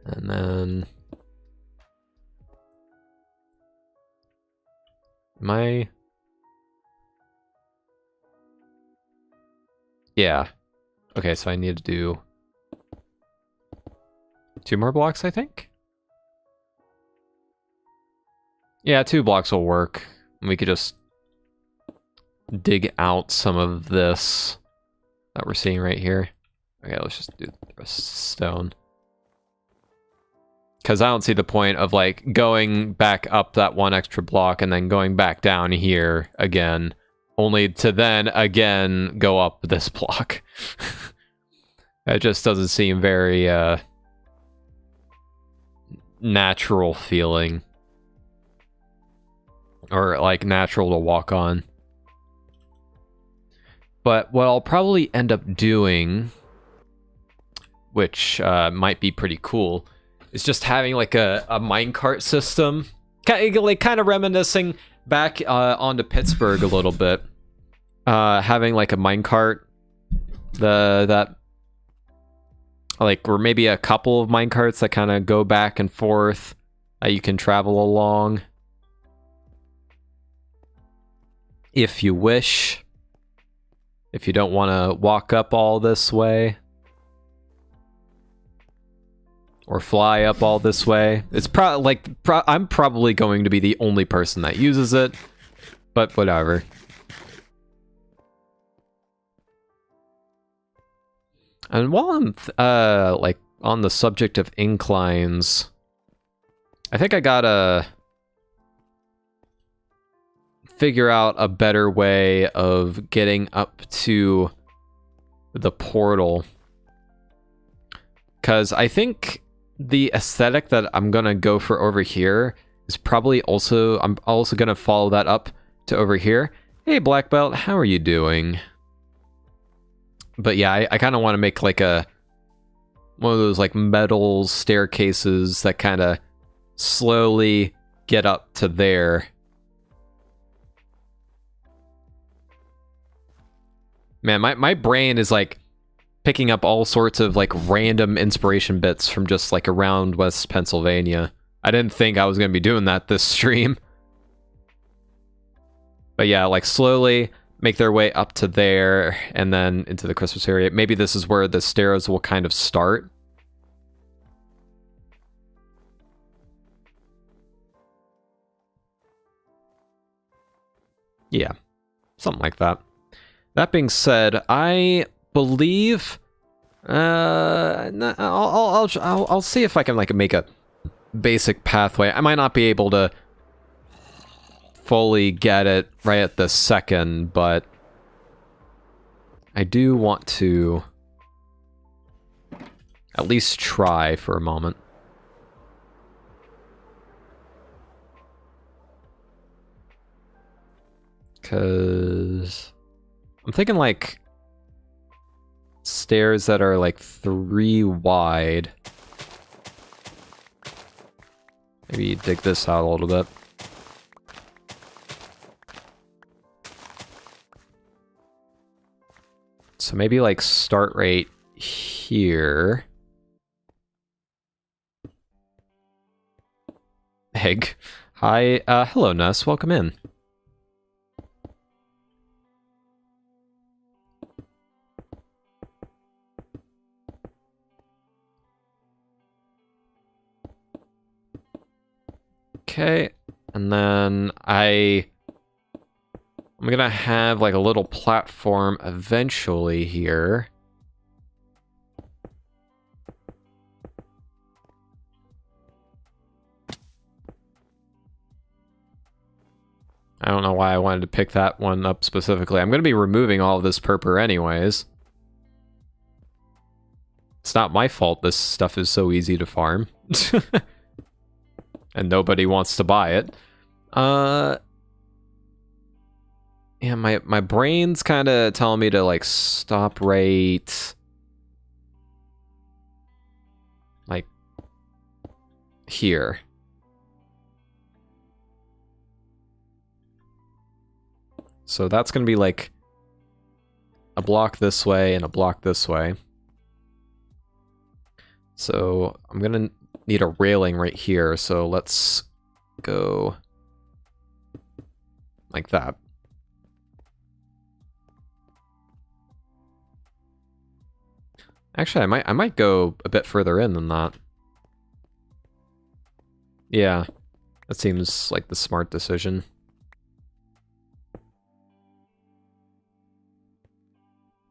And then Am I... Yeah. Okay, so I need to do 2 more blocks, I think? Yeah, 2 blocks will work. We could just dig out some of this that we're seeing right here. Okay, let's just do the rest of stone. Because I don't see the point of, like, going back up that 1 extra block and then going back down here again, only to then, again, go up this block. That just doesn't seem very, natural feeling. Or, like, natural to walk on. But what I'll probably end up doing, which might be pretty cool, is just having like a minecart system, kind of reminiscing back onto Pittsburgh a little bit. Having like a minecart, that like, or maybe a couple of minecarts that kind of go back and forth that you can travel along, if you wish. If you don't want to walk up all this way. Or fly up all this way. It's I'm probably going to be the only person that uses it, but whatever. And while I'm like on the subject of inclines, I think I gotta figure out a better way of getting up to the portal, because I think the aesthetic that I'm gonna go for over here is probably also, I'm also gonna follow that up to over here. Hey Black Belt, how are you doing? But yeah, I kind of want to make like one of those like metal staircases that kind of slowly get up to there. Man, my brain is like picking up all sorts of like random inspiration bits from just like around West Pennsylvania. I didn't think I was going to be doing that this stream. But yeah, like slowly make their way up to there and then into the Christmas area. Maybe this is where the stairs will kind of start. Yeah, something like that. That being said, I believe I'll see if I can like make a basic pathway. I might not be able to fully get it right at this second, but I do want to at least try for a moment. Because I'm thinking like stairs that are like 3 wide. Maybe dig this out a little bit. So maybe like start right here. Egg. Hi, hello Ness, welcome in. Okay, and then I'm gonna have like a little platform eventually here. I don't know why I wanted to pick that one up specifically. I'm gonna be removing all of this purpur anyways. It's not my fault this stuff is so easy to farm. And nobody wants to buy it. Yeah, my brain's kind of telling me to like stop right like here. So that's gonna be like a block this way and a block this way. So I'm gonna need a railing right here, so let's go like that. Actually, I might go a bit further in than that. Yeah, that seems like the smart decision.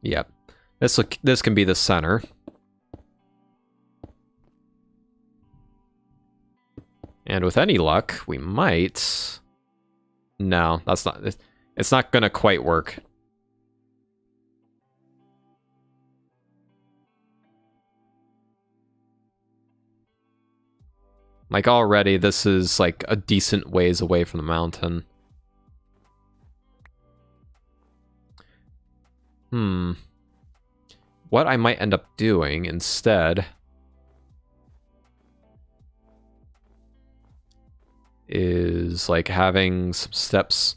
Yep. This can be the center. And with any luck, we might... No, that's not... It's not gonna quite work. Like, already, this is, like, a decent ways away from the mountain. What I might end up doing instead is, like, having some steps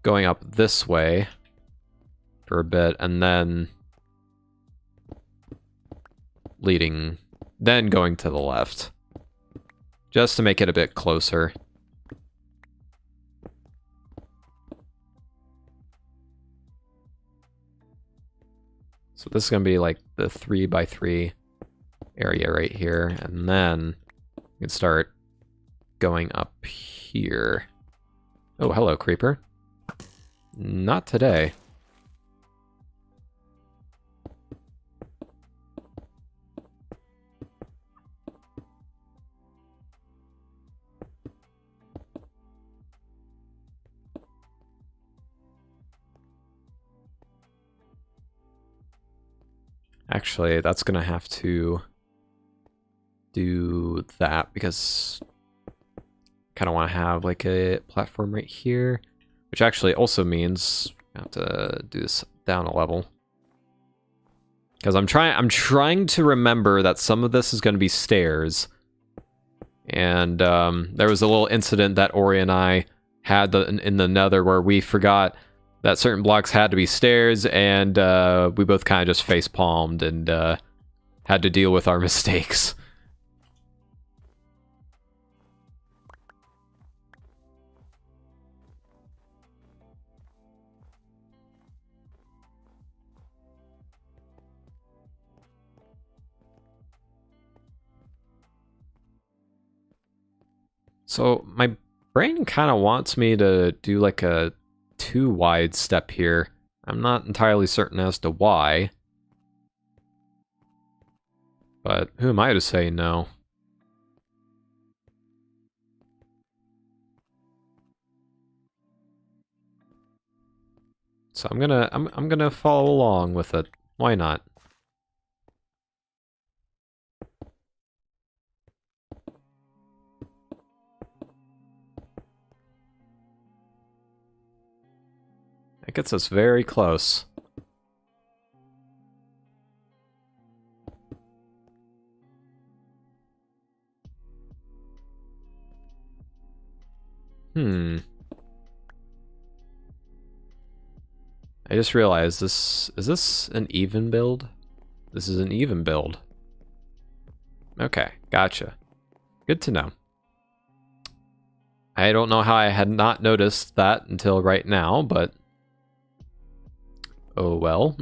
going up this way for a bit, and then then going to the left. Just to make it a bit closer. So this is going to be like the 3x3 area right here, and then you can start going up here. Oh, hello, creeper. Not today. Actually, that's gonna have to do that because I kind of want to have like a platform right here, which actually also means I have to do this down a level. Because I'm trying to remember that some of this is going to be stairs. And there was a little incident that Ori and I had in the Nether where we forgot that certain blocks had to be stairs, and we both kind of just face-palmed and had to deal with our mistakes. So my brain kind of wants me to do like a 2 wide step here. I'm not entirely certain as to why. But who am I to say no? So I'm gonna follow along with it. Why not? It gets us very close. I just realized is this an even build? This is an even build. Okay, gotcha. Good to know. I don't know how I had not noticed that until right now, but oh well.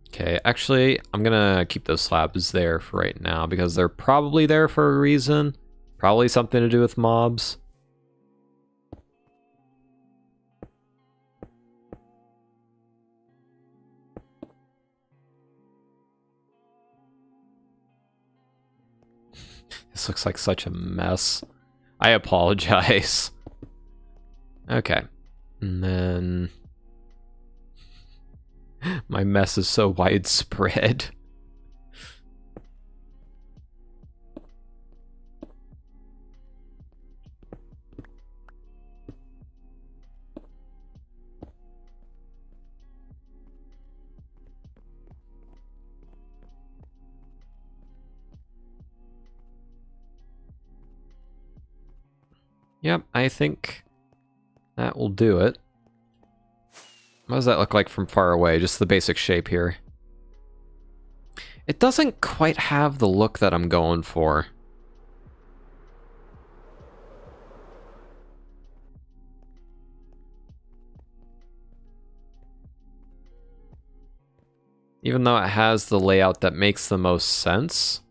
Okay, actually, I'm gonna keep those slabs there for right now because they're probably there for a reason. Probably something to do with mobs. This looks like such a mess. I apologize. Okay. And then... my mess is so widespread. Yep, I think that will do it. What does that look like from far away? Just the basic shape here. It doesn't quite have the look that I'm going for. even though it has the layout that makes the most sense.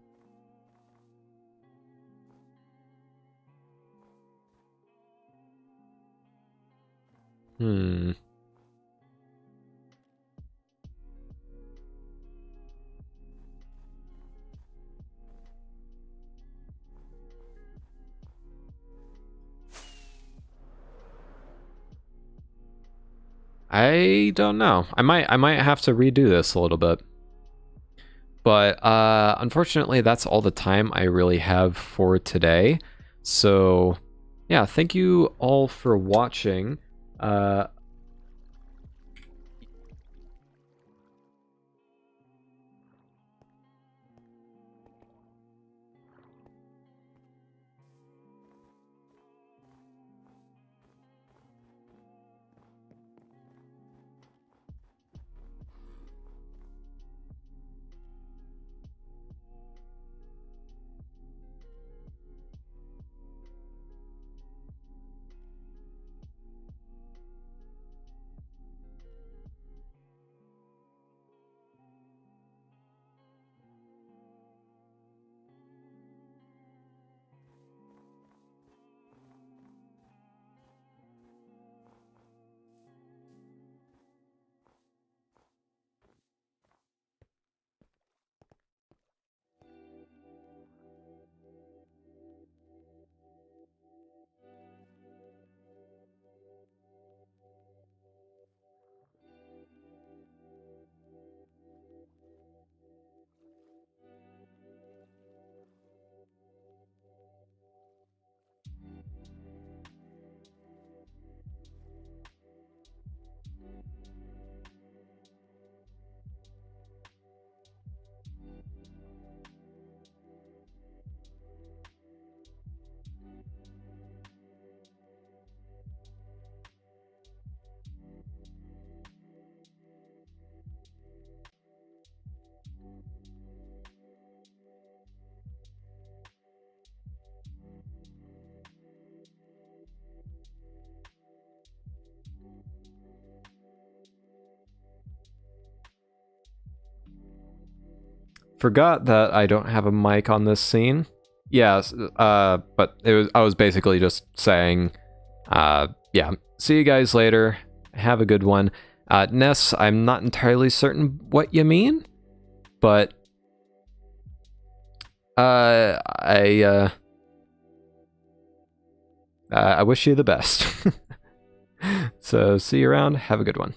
I don't know. I might have to redo this a little bit. But unfortunately, that's all the time I really have for today. So yeah, thank you all for watching. Forgot that I don't have a mic on this scene. Yes, but I was basically just saying, yeah, see you guys later. Have a good one. Ness, I'm not entirely certain what you mean, but I wish you the best. So see you around. Have a good one.